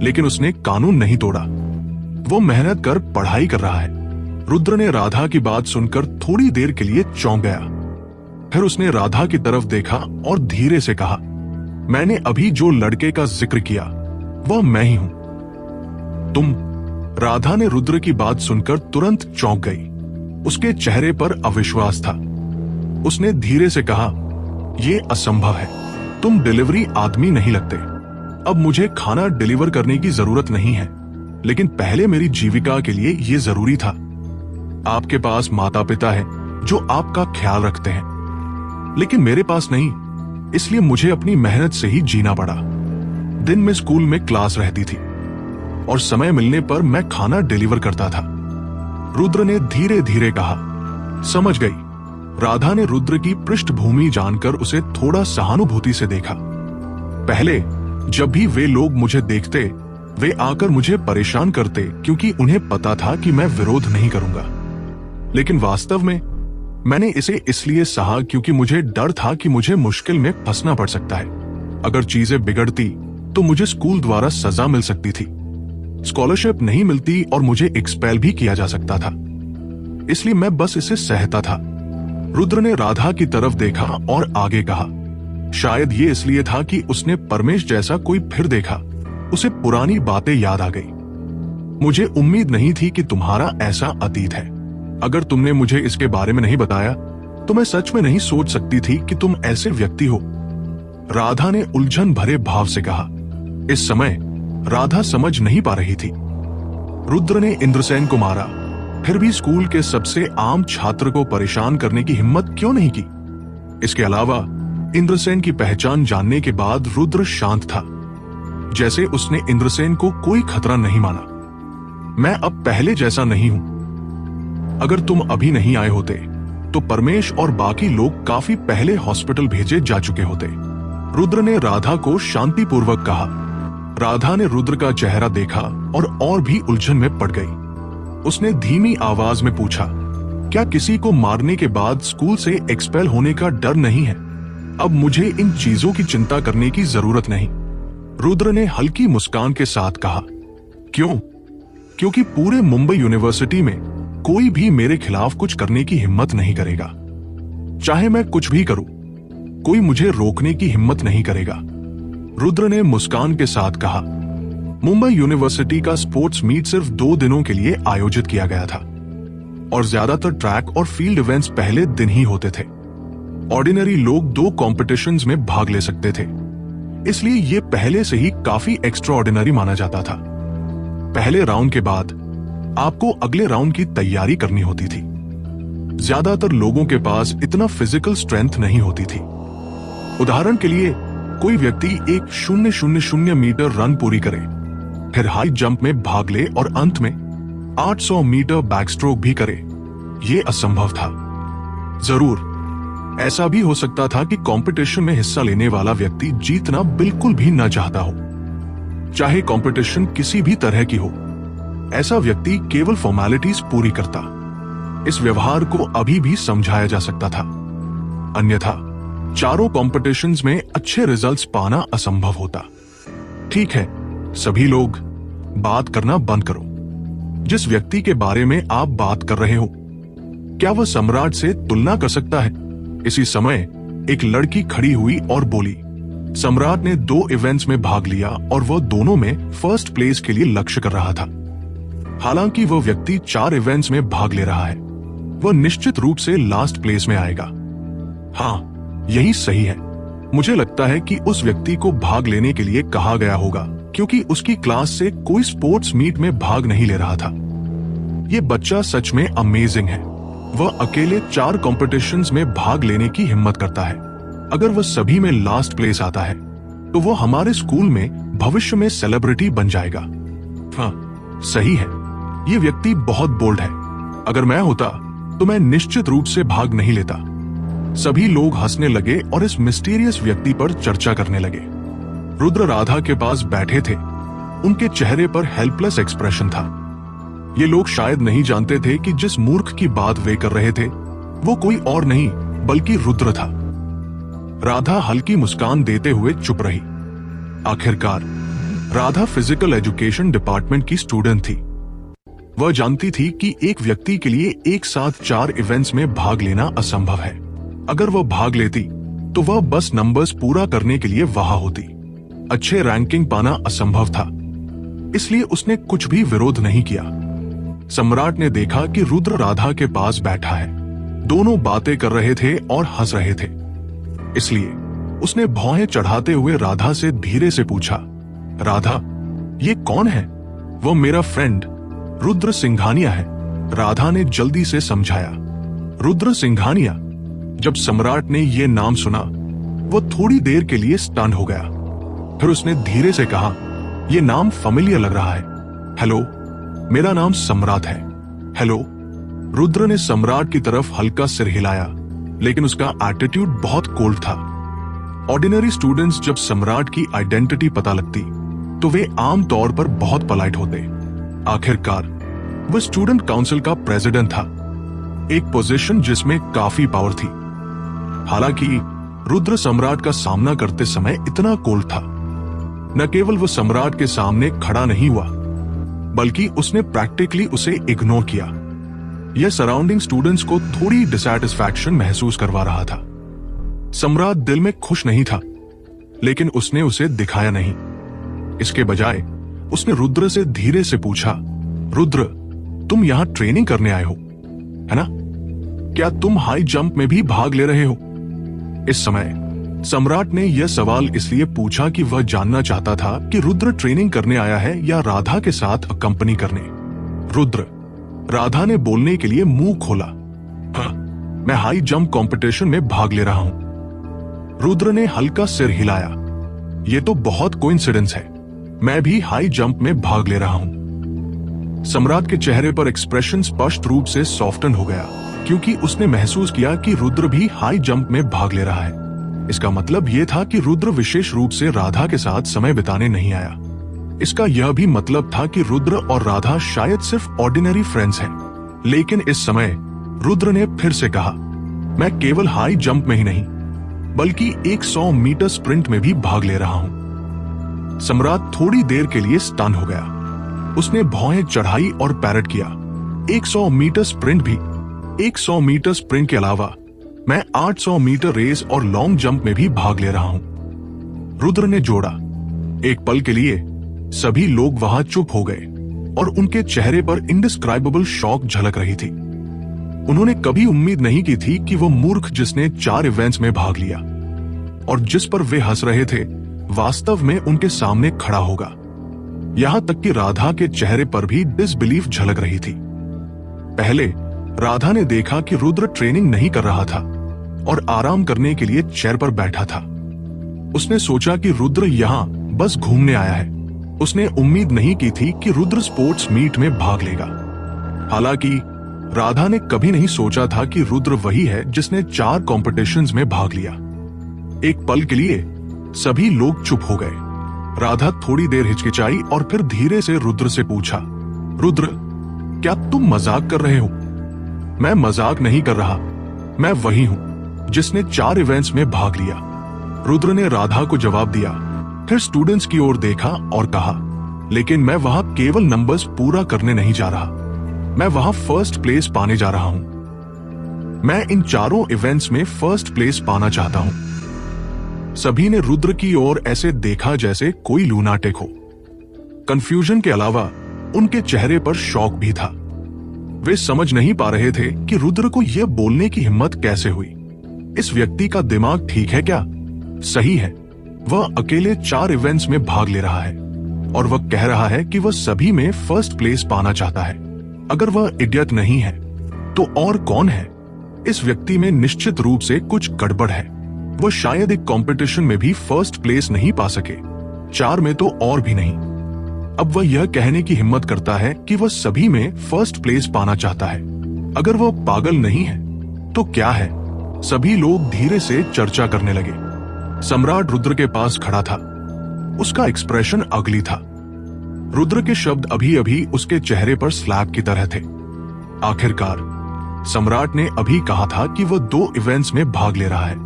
लेकिन उसने कानून नहीं तोड़ा। वो मेहनत कर पढ़ाई कर रहा है। रुद्र ने राधा की बात सुनकर थोड़ी देर के लिए चौंक गया। फिर उसने राधा की तरफ देखा और धीरे से कहा, मैंने अभी जो लड़के का जिक्र किया वह मैं ही हूं। तुम? राधा ने रुद्र की बात सुनकर तुरंत चौंक गई। उसके चेहरे पर अविश्वास था। उसने धीरे से कहा, यह असंभव है। तुम डिलीवरी आदमी नहीं लगते। अब मुझे खाना डिलीवर करने की जरूरत नहीं है, लेकिन पहले मेरी जीविका के लिए यह जरूरी था। आपके पास माता पिता है जो आपका ख्याल रखते हैं, लेकिन मेरे पास नहीं, इसलिए मुझे अपनी मेहनत से ही जीना पड़ा। दिन में स्कूल में क्लास रहती थी और समय मिलने पर मैं खाना डिलीवर करता था। रुद्र ने धीरे धीरे कहा। समझ गई। राधा ने रुद्र की पृष्ठभूमि जानकर उसे थोड़ा सहानुभूति से देखा। पहले जब भी वे लोग मुझे देखते, वे आकर मुझे परेशान करते क्योंकि उन्हें पता था कि मैं विरोध नहीं करूंगा। लेकिन वास्तव में मैंने इसे इसलिए सहा क्योंकि मुझे डर था कि मुझे मुश्किल में फंसना पड़ सकता है। अगर चीजें बिगड़ती तो मुझे स्कूल द्वारा सजा मिल सकती थी, स्कॉलरशिप नहीं मिलती और मुझे एक्सपेल भी किया जा सकता था। इसलिए मैं बस इसे सहता था। रुद्र ने राधा की तरफ देखा और आगे कहा। शायद ये इसलिए था कि उसने परमेश जैसा कोई फिर देखा। उसे पुरानी बातें याद आ गई। मुझे उम्मीद नहीं थी कि तुम्हारा ऐसा अतीत है। अगर तुमने मुझे इसके बारे में नहीं बताया तो मैं सच में नहीं सोच सकती थी कि तुम ऐसे व्यक्ति हो। राधा ने उलझन भरे भाव से कहा। इस समय राधा समझ नहीं पा रही थी। रुद्र ने इंद्रसेन को मारा, फिर भी स्कूल के सबसे आम छात्र को परेशान करने की हिम्मत क्यों नहीं की? इसके अलावा इंद्रसेन की पहचान जानने के बाद रुद्र शांत था, जैसे उसने इंद्रसेन को कोई खतरा नहीं माना। मैं अब पहले जैसा नहीं हूं। अगर तुम अभी नहीं आए होते तो परमेश और बाकी लोग काफी पहले हॉस्पिटल भेजे जा चुके होते। रुद्र ने राधा को शांतिपूर्वक कहा। राधा ने रुद्र का चेहरा देखा और भी उलझन में पड़ गई। उसने धीमी आवाज में पूछा, क्या किसी को मारने के बाद स्कूल से एक्सपेल होने का डर नहीं है? अब मुझे इन चीजों की चिंता करने की जरूरत नहीं। रुद्र ने हल्की मुस्कान के साथ कहा। क्यों? क्योंकि पूरे मुंबई यूनिवर्सिटी में कोई भी मेरे खिलाफ कुछ करने की हिम्मत नहीं करेगा। चाहे मैं कुछ भी करूं, कोई मुझे रोकने की हिम्मत नहीं करेगा, रुद्र ने मुस्कान के साथ कहा। मुंबई यूनिवर्सिटी का स्पोर्ट्स मीट सिर्फ 2 दिनों के लिए आयोजित किया गया था और ज्यादातर ट्रैक और फील्ड इवेंट्स पहले दिन ही होते थे। ऑर्डिनरी लोग 2 कॉम्पिटिशन्स में भाग ले सकते थे, इसलिए ये पहले से ही काफी एक्स्ट्राऑर्डिनरी माना जाता था। पहले राउंड के बाद आपको अगले राउंड की तैयारी करनी होती थी। ज्यादातर लोगों के पास इतना फिजिकल स्ट्रेंथ नहीं होती थी। उदाहरण के लिए कोई व्यक्ति एक 0.00 मीटर रन पूरी करे, फिर हाई जंप में भाग ले और अंत में 800 मीटर बैकस्ट्रोक भी करे, ये असंभव था। जरूर ऐसा भी हो सकता था कि कंपटीशन में हिस्सा लेने वाला व्यक्ति जीतना बिल्कुल भी न चाहता हो, चाहे कंपटीशन किसी भी तरह की हो। ऐसा व्यक्ति केवल फॉर्मेलिटीज पूरी करता। इस व्यवहार को अभी भी समझाया जा सकता था, अन्यथा चारों कॉम्पिटिशन्स में अच्छे रिजल्ट्स पाना असंभव होता। ठीक है, सभी लोग बात करना बंद करो। जिस व्यक्ति के बारे में आप बात कर रहे हो, क्या वह सम्राट से तुलना कर सकता है? इसी समय एक लड़की खड़ी हुई और बोली। सम्राट ने 2 इवेंट्स में भाग लिया और वह दोनों में फर्स्ट प्लेस के लिए लक्ष्य कर रहा था। हालांकि वह व्यक्ति 4 इवेंट्स में भाग ले रहा है, वह निश्चित रूप से लास्ट प्लेस में आएगा। हाँ, यही सही है। मुझे लगता है कि उस व्यक्ति को भाग लेने के लिए कहा गया होगा क्योंकि उसकी क्लास से कोई स्पोर्ट्स मीट में भाग नहीं ले रहा था। ये बच्चा सच में अमेजिंग है। वह अकेले 4 कॉम्पिटिशन्स में भाग लेने की हिम्मत करता है। अगर वह सभी में लास्ट प्लेस आता है तो वह हमारे स्कूल में भविष्य में सेलिब्रिटी बन जाएगा। हाँ, सही है। ये व्यक्ति बहुत बोल्ड है। अगर मैं होता तो मैं निश्चित रूप से भाग नहीं लेता। सभी लोग हंसने लगे और इस मिस्टीरियस व्यक्ति पर चर्चा करने लगे। रुद्र राधा के पास बैठे थे। उनके चेहरे पर हेल्पलेस एक्सप्रेशन था। ये लोग शायद नहीं जानते थे कि जिस मूर्ख की बात वे कर रहे थे वो कोई और नहीं बल्कि रुद्र था। राधा हल्की मुस्कान देते हुए चुप रही। आखिरकार राधा फिजिकल एजुकेशन डिपार्टमेंट की स्टूडेंट थी। वह जानती थी कि एक व्यक्ति के लिए एक साथ 4 इवेंट्स में भाग लेना असंभव है। अगर वह भाग लेती तो वह बस नंबर्स पूरा करने के लिए वहां होती। अच्छे रैंकिंग पाना असंभव था, इसलिए उसने कुछ भी विरोध नहीं किया। सम्राट ने देखा कि रुद्र राधा के पास बैठा है। दोनों बातें कर रहे थे और हंस रहे थे, इसलिए उसने भौहें चढ़ाते हुए राधा से धीरे से पूछा, राधा, ये कौन है? वो मेरा फ्रेंड रुद्र सिंघानिया है, राधा ने जल्दी से समझाया। रुद्र सिंघानिया। जब सम्राट ने यह नाम सुना वो थोड़ी देर के लिए स्टन हो गया। फिर उसने धीरे से कहा, यह नाम familiar लग रहा है। हेलो, मेरा नाम सम्राट है। हेलो। रुद्र ने सम्राट की तरफ हल्का सिर हिलाया, लेकिन उसका एटीट्यूड बहुत कोल्ड था। ऑर्डिनरी स्टूडेंट्स जब सम्राट की आइडेंटिटी पता लगती तो वे आम तौर पर बहुत पोलाइट होते। आखिरकार वह स्टूडेंट काउंसिल का प्रेसिडेंट था, एक पोजीशन जिसमें काफी पावर थी। हालांकि रुद्र सम्राट का सामना करते समय इतना कोल्ड था। न केवल वह सम्राट के सामने खड़ा नहीं हुआ, बल्कि उसने प्रैक्टिकली उसे इग्नोर किया। यह सराउंडिंग स्टूडेंट्स को थोड़ी डिसैटिस्फैक्शन महसूस करवा रहा था। सम्राट दिल में खुश नहीं था, लेकिन उसने उसे दिखाया नहीं। इसके बजाय उसने रुद्र से धीरे से पूछा, रुद्र, तुम यहां ट्रेनिंग करने आए हो, है ना? क्या तुम हाई जंप में भी भाग ले रहे हो? इस समय सम्राट ने यह सवाल इसलिए पूछा कि वह जानना चाहता था कि रुद्र ट्रेनिंग करने आया है या राधा के साथ अकंपनी करने। रुद्र, राधा ने बोलने के लिए मुंह खोला। हाँ, मैं हाई जंप कंपटीशन में भाग ले रहा हूं। रुद्र ने हल्का सिर हिलाया। यह तो बहुत कोइंसिडेंस है, मैं भी हाई जंप में भाग ले रहा हूं। सम्राट के चेहरे पर एक्सप्रेशन स्पष्ट रूप से सॉफ्टन हो गया, क्योंकि उसने महसूस किया कि रुद्र भी हाई जंप में भाग ले रहा है। इसका मतलब यह था कि रुद्र विशेष रूप से राधा के साथ समय बिताने नहीं आया। इसका यह भी मतलब था कि रुद्र और राधा शायद सिर्फ ऑर्डिनरी फ्रेंड्स हैं। लेकिन इस समय रुद्र ने फिर से कहा, मैं केवल हाई जंप में ही नहीं बल्कि 100 मीटर स्प्रिंट में भी भाग ले रहा हूं। सम्राट थोड़ी देर के लिए स्टन हो गया। उसने भौहें चढ़ाई और पैरट किया। 100 मीटर स्प्रिंट भी। 100 मीटर स्प्रिंट के अलावा मैं 800 मीटर रेस और लॉन्ग जंप में भी भाग ले रहा हूं। रुद्र ने जोड़ा। एक पल के लिए सभी लोग वहां चुप हो गए और उनके चेहरे पर इंडिस्क्राइबेबल शॉक झलक रही थी। उन्होंने कभी उम्मीद नहीं की थी कि वो मूर्ख जिसने 4 इवेंट्स में भाग लिया और जिस पर वे हंस रहे थे, वास्तव में उनके सामने खड़ा होगा। यहां तक कि राधा के चेहरे पर भी डिसबिलीफ झलक रही थी। पहले राधा ने देखा कि रुद्र ट्रेनिंग नहीं कर रहा था और आराम करने के लिए चेयर पर बैठा था। उसने सोचा कि रुद्र यहां बस घूमने आया है। उसने उम्मीद नहीं की थी कि रुद्र स्पोर्ट्स मीट में भाग लेगा। हालांकि राधा ने कभी नहीं सोचा था कि रुद्र वही है जिसने 4 कॉम्पिटिशन्स में भाग लिया। एक पल के लिए सभी लोग चुप हो गए। राधा थोड़ी देर हिचकिचाई और फिर धीरे से रुद्र से पूछा, रुद्र, क्या तुम मजाक कर रहे हो? मैं मजाक नहीं कर रहा, मैं वही हूं जिसने 4 इवेंट्स में भाग लिया। रुद्र ने राधा को जवाब दिया, फिर स्टूडेंट्स की ओर देखा और कहा, लेकिन मैं वहां केवल नंबर्स पूरा करने नहीं जा रहा, मैं वहां फर्स्ट प्लेस पाने जा रहा हूं। मैं इन 4 इवेंट्स में फर्स्ट प्लेस पाना चाहता हूं। सभी ने रुद्र की ओर ऐसे देखा जैसे कोई लूनाटिक हो। कंफ्यूजन के अलावा उनके चेहरे पर शॉक भी था। वे समझ नहीं पा रहे थे कि रुद्र को यह बोलने की हिम्मत कैसे हुई। इस व्यक्ति का दिमाग ठीक है क्या? सही है, वह अकेले 4 इवेंट्स में भाग ले रहा है और वह कह रहा है कि वह सभी में फर्स्ट प्लेस पाना चाहता है। अगर वह इडियट नहीं है तो और कौन है? इस व्यक्ति में निश्चित रूप से कुछ गड़बड़ है। वह शायद एक कंपटीशन में भी फर्स्ट प्लेस नहीं पा सके, 4 में तो और भी नहीं। अब वह यह कहने की हिम्मत करता है कि वह सभी में फर्स्ट प्लेस पाना चाहता है। अगर वह पागल नहीं है तो क्या है? सभी लोग धीरे से चर्चा करने लगे। सम्राट रुद्र के पास खड़ा था। उसका एक्सप्रेशन अगली था। रुद्र के शब्द अभी अभी उसके चेहरे पर स्लैब की तरह थे। आखिरकार सम्राट ने अभी कहा था कि वह 2 इवेंट्स में भाग ले रहा है,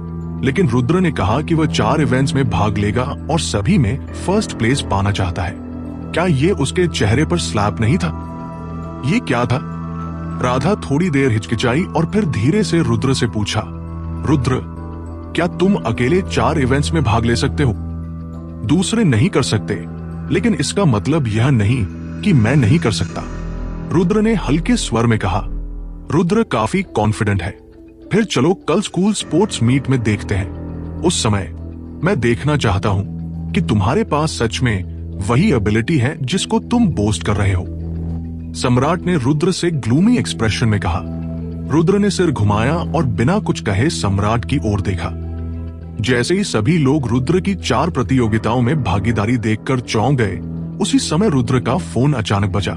लेकिन रुद्र ने कहा कि वह 4 इवेंट्स में भाग लेगा और सभी में फर्स्ट प्लेस पाना चाहता है। क्या ये उसके चेहरे पर स्लैप नहीं था? ये क्या था? राधा थोड़ी देर हिचकिचाई और फिर धीरे से रुद्र से पूछा, रुद्र, क्या तुम अकेले 4 इवेंट्स में भाग ले सकते हो? दूसरे नहीं कर सकते, लेकिन इसका मतलब यह नहीं कि मैं नहीं कर सकता, रुद्र ने हल्के स्वर में कहा। रुद्र काफी कॉन्फिडेंट है। फिर चलो कल स्कूल स्पोर्ट्स मीट में देखते हैं। उस समय मैं देखना चाहता हूं कि तुम्हारे पास सच में वही एबिलिटी है जिसको तुम बोस्ट कर रहे हो। सम्राट ने रुद्र से ग्लूमी एक्सप्रेशन में कहा। रुद्र ने सिर घुमाया और बिना कुछ कहे सम्राट की ओर देखा। जैसे ही सभी लोग रुद्र की 4 प्रतियोगिताओं में भागीदारी देखकर चौंक गए, उसी समय रुद्र का फोन अचानक बजा।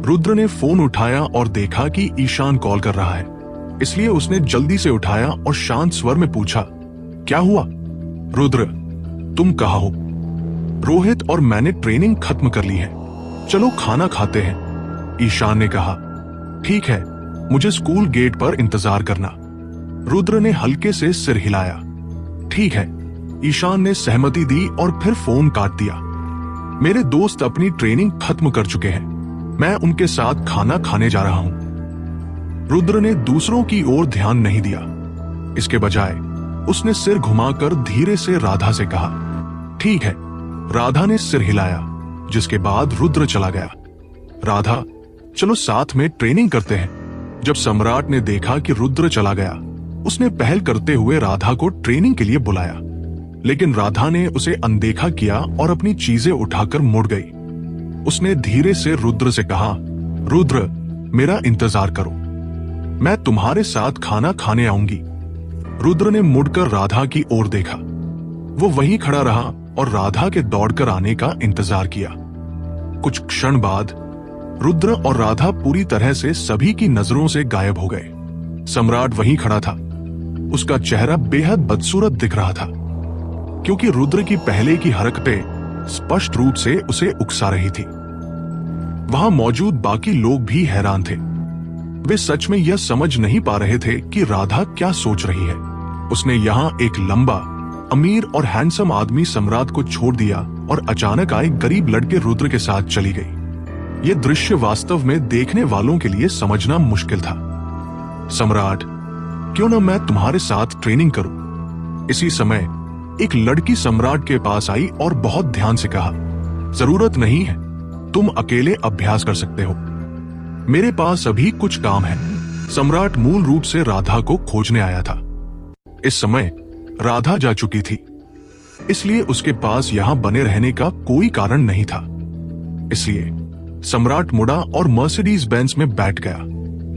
रुद्र ने फोन उठाया और देखा कि ईशान कॉल कर रहा है, इसलिए उसने जल्दी से उठाया और शांत स्वर में पूछा, क्या हुआ? रुद्र, तुम कहाँ हो? रोहित और मैंने ट्रेनिंग खत्म कर ली है, चलो खाना खाते हैं, ईशान ने कहा। ठीक है, मुझे स्कूल गेट पर इंतजार करना। रुद्र ने हल्के से सिर हिलाया। ठीक है, ईशान ने सहमति दी और फिर फोन काट दिया। मेरे दोस्त अपनी ट्रेनिंग खत्म कर चुके हैं, मैं उनके साथ खाना खाने जा रहा हूं। रुद्र ने दूसरों की ओर ध्यान नहीं दिया। इसके बजाय उसने सिर घुमाकर धीरे से राधा से कहा, ठीक है। राधा ने सिर हिलाया, जिसके बाद रुद्र चला गया। राधा, चलो साथ में ट्रेनिंग करते हैं। जब सम्राट ने देखा कि रुद्र चला गया, उसने पहल करते हुए राधा को ट्रेनिंग के लिए बुलाया, लेकिन राधा ने उसे अनदेखा किया और अपनी चीजें उठाकर मुड़ गई। उसने धीरे से रुद्र से कहा, रुद्र, मेरा इंतजार करो, मैं तुम्हारे साथ खाना खाने आऊंगी। रुद्र ने मुड़कर राधा की ओर देखा। वो वहीं खड़ा रहा और राधा के दौड़कर आने का इंतजार किया। कुछ क्षण बाद रुद्र और राधा पूरी तरह से सभी की नजरों से गायब हो गए। सम्राट वहीं खड़ा था। उसका चेहरा बेहद बदसूरत दिख रहा था, क्योंकि रुद्र की पहले की हरकतें स्पष्ट रूप से उसे उकसा रही थी। वहां मौजूद बाकी लोग भी हैरान थे। वे सच में यह समझ नहीं पा रहे थे कि राधा क्या सोच रही है। उसने यहाँ एक लंबा, अमीर और हैंडसम आदमी सम्राट को छोड़ दिया और अचानक आए गरीब लड़के रुद्र के साथ चली गई। यह दृश्य वास्तव में देखने वालों के लिए समझना मुश्किल था। सम्राट, क्यों ना मैं तुम्हारे साथ ट्रेनिंग करूं। इसी समय एक लड़की सम्राट के पास आई और बहुत ध्यान से कहा, जरूरत नहीं है, तुम अकेले अभ्यास कर सकते हो, मेरे पास अभी कुछ काम है। सम्राट मूल रूप से राधा को खोजने आया था। इस समय राधा जा चुकी थी, इसलिए उसके पास यहां बने रहने का कोई कारण नहीं था। इसलिए सम्राट मुड़ा और मर्सिडीज बेंज में बैठ गया।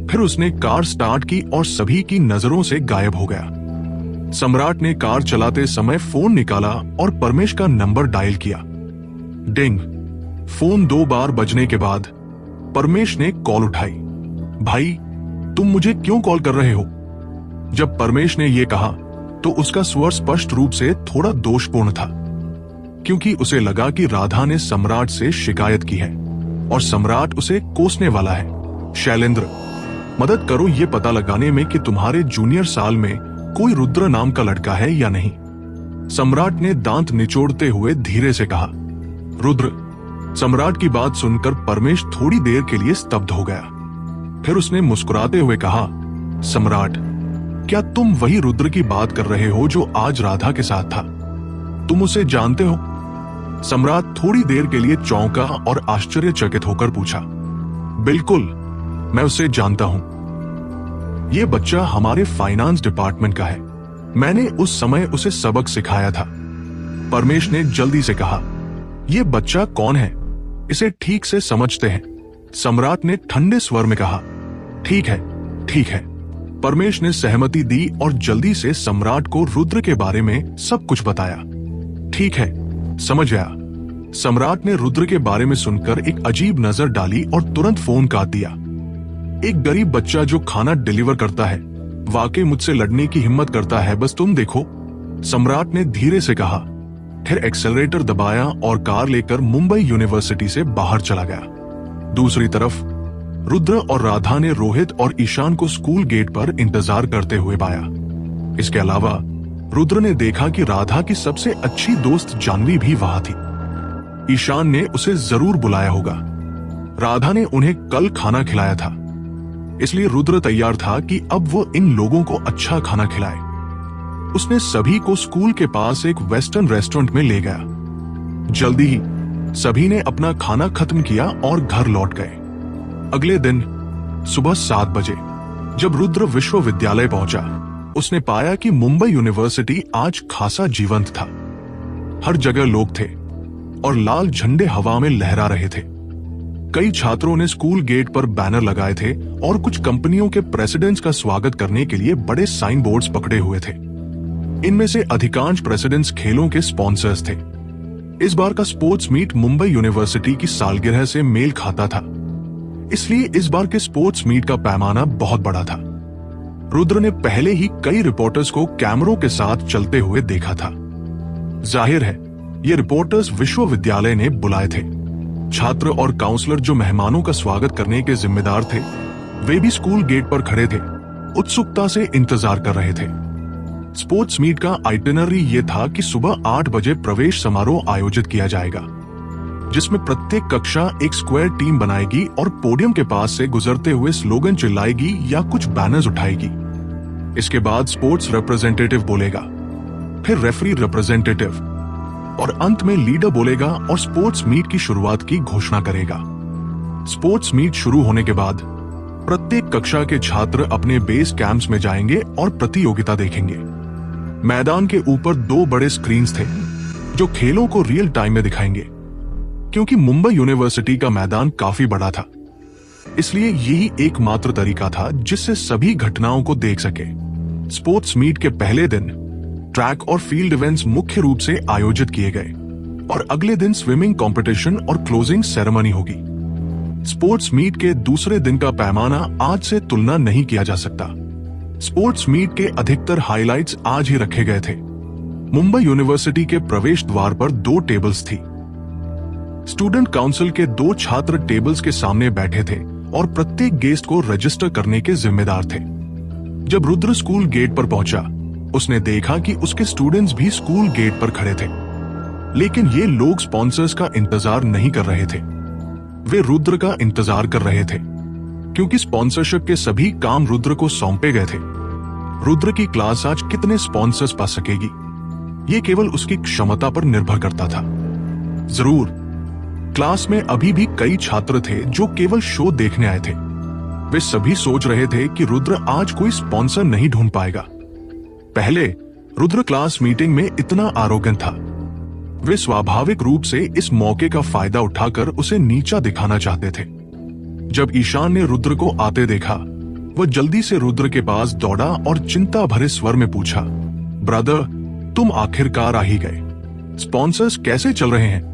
फिर उसने कार स्टार्ट की और सभी की नजरों से गायब हो गया। सम्राट ने कार चलाते समय फोन निकाला और परमेश का नंबर डायल किया। डिंग। फोन 2 बार बजने के बाद परमेश ने कॉल उठाई। भाई, तुम मुझे क्यों कॉल कर रहे हो? जब परमेश ने यह कहा तो उसका स्वर स्पष्ट रूप से थोड़ा दोषपूर्ण था, क्योंकि उसे लगा कि राधा ने सम्राट से शिकायत की है और सम्राट उसे कोसने वाला है। शैलेंद्र, मदद करो ये पता लगाने में कि तुम्हारे जूनियर साल में कोई रुद्र नाम का लड़का है या नहीं। सम्राट ने दांत निचोड़ते हुए धीरे से कहा। रुद्र। सम्राट की बात सुनकर परमेश थोड़ी देर के लिए स्तब्ध हो गया। फिर उसने मुस्कुराते हुए कहा, सम्राट, क्या तुम वही रुद्र की बात कर रहे हो जो आज राधा के साथ था? तुम उसे जानते हो? सम्राट थोड़ी देर के लिए चौंका और आश्चर्यचकित होकर पूछा। बिल्कुल, मैं उसे जानता हूं। यह बच्चा हमारे फाइनेंस डिपार्टमेंट का है। मैंने उस समय उसे सबक सिखाया था। परमेश ने जल्दी से कहा, यह बच्चा कौन है? इसे ठीक से समझते हैं। सम्राट ने ठंडे स्वर में कहा। ठीक है, ठीक है। परमेश ने सहमति दी और जल्दी से सम्राट को रुद्र के बारे में सब कुछ बताया। ठीक है, समझ गया। सम्राट ने रुद्र के बारे में सुनकर एक अजीब नजर डाली और तुरंत फोन काट दिया। एक गरीब बच्चा जो खाना डिलीवर करता है, वाकई मुझसे लड़ने की हिम्मत करता है, बस तुम देखो, सम्राट ने धीरे से कहा। फिर एक्सेलरेटर दबाया और कार लेकर मुंबई यूनिवर्सिटी से बाहर चला गया। दूसरी तरफ रुद्र और राधा ने रोहित और ईशान को स्कूल गेट पर इंतजार करते हुए पाया। इसके अलावा रुद्र ने देखा कि राधा की सबसे अच्छी दोस्त जानवी भी वहां थी। ईशान ने उसे जरूर बुलाया होगा। राधा ने उन्हें कल खाना खिलाया था, इसलिए रुद्र तैयार था कि अब वो इन लोगों को अच्छा खाना खिलाए। उसने सभी को स्कूल के पास एक वेस्टर्न रेस्टोरेंट में ले गया। जल्दी ही सभी ने अपना खाना खत्म किया और घर लौट गए। अगले दिन सुबह 7 बजे जब रुद्र विश्वविद्यालय पहुंचा, उसने पाया कि मुंबई यूनिवर्सिटी आज खासा जीवंत था। हर जगह लोग थे और लाल झंडे हवा में लहरा रहे थे। कई छात्रों ने स्कूल गेट पर बैनर लगाए थे और कुछ कंपनियों के प्रेसिडेंट्स का स्वागत करने के लिए बड़े साइन बोर्ड्स पकड़े हुए थे। इनमें से अधिकांश प्रेसिडेंट्स खेलों के स्पॉन्सर्स थे। इस बार का स्पोर्ट्स मीट मुंबई यूनिवर्सिटी की सालगिरह से मेल खाता था, इसलिए इस बार के स्पोर्ट्स मीट का पैमाना बहुत बड़ा था। रुद्र ने पहले ही कई रिपोर्टर्स को कैमरों के साथ चलते हुए देखा था। जाहिर है, ये रिपोर्टर्स विश्वविद्यालय ने बुलाए थे। छात्र और काउंसलर जो मेहमानों का स्वागत करने के जिम्मेदार थे, वे भी स्कूल गेट पर खड़े थे, उत्सुकता से इंतजार कर रहे थे। स्पोर्ट्स मीट का आइटिनरी ये था कि सुबह 8 बजे प्रवेश समारोह आयोजित किया जाएगा, जिसमें प्रत्येक कक्षा एक स्क्वायर टीम बनाएगी और पोडियम के पास से गुजरते हुए स्लोगन चिल्लाएगी या कुछ बैनर्स उठाएगी। इसके बाद स्पोर्ट्स रिप्रेजेंटेटिव बोलेगा, फिर रेफरी रिप्रेजेंटेटिव और अंत में लीडर बोलेगा और स्पोर्ट्स मीट की शुरुआत की घोषणा करेगा। स्पोर्ट्स मीट शुरू होने के बाद प्रत्येक कक्षा के छात्र अपने बेस कैंप्स में जाएंगे और प्रतियोगिता देखेंगे। मैदान के ऊपर 2 बड़े स्क्रीन्स थे जो खेलों को रियल टाइम में दिखाएंगे। क्योंकि मुंबई यूनिवर्सिटी का मैदान काफी बड़ा था, इसलिए यही एकमात्र तरीका था जिससे सभी घटनाओं को देख सके। स्पोर्ट्स मीट के पहले दिन ट्रैक और फील्ड इवेंट्स मुख्य रूप से आयोजित किए गए और अगले दिन स्विमिंग कंपटीशन और क्लोजिंग सेरेमनी होगी। स्पोर्ट्स मीट के दूसरे दिन का पैमाना आज से तुलना नहीं किया जा सकता। स्पोर्ट्स मीट के अधिकतर हाइलाइट्स आज ही रखे गए थे। मुंबई यूनिवर्सिटी के प्रवेश द्वार पर 2 टेबल्स थी। स्टूडेंट काउंसिल के 2 छात्र टेबल्स के सामने बैठे थे और प्रत्येक गेस्ट को रजिस्टर करने के जिम्मेदार थे। जब रुद्र स्कूल गेट पर पहुंचा, उसने देखा कि उसके स्टूडेंट्स भी स्कूल गेट पर खड़े थे, लेकिन ये लोग स्पॉन्सर्स का इंतजार नहीं कर रहे थे। वे रुद्र का इंतजार कर रहे थे, क्योंकि स्पॉन्सरशिप के सभी काम रुद्र को सौंपे गए थे। रुद्र की क्लास आज कितने स्पॉन्सर्स पा सकेगी, ये केवल उसकी क्षमता पर निर्भर करता था। जरूर, क्लास में अभी भी कई छात्र थे जो केवल शो देखने आए थे। वे सभी सोच रहे थे कि रुद्र आज कोई स्पॉन्सर नहीं ढूंढ पाएगा। पहले रुद्र क्लास मीटिंग में इतना आरोगेंट था। वे स्वाभाविक रूप से इस मौके का फायदा उठाकर उसे नीचा दिखाना चाहते थे। जब ईशान ने रुद्र को आते देखा, वह जल्दी से रुद्र के पास दौड़ा और चिंता भरे स्वर में पूछा, ब्रदर, तुम आखिरकार आ ही गए। स्पॉन्सर्स कैसे चल रहे हैं?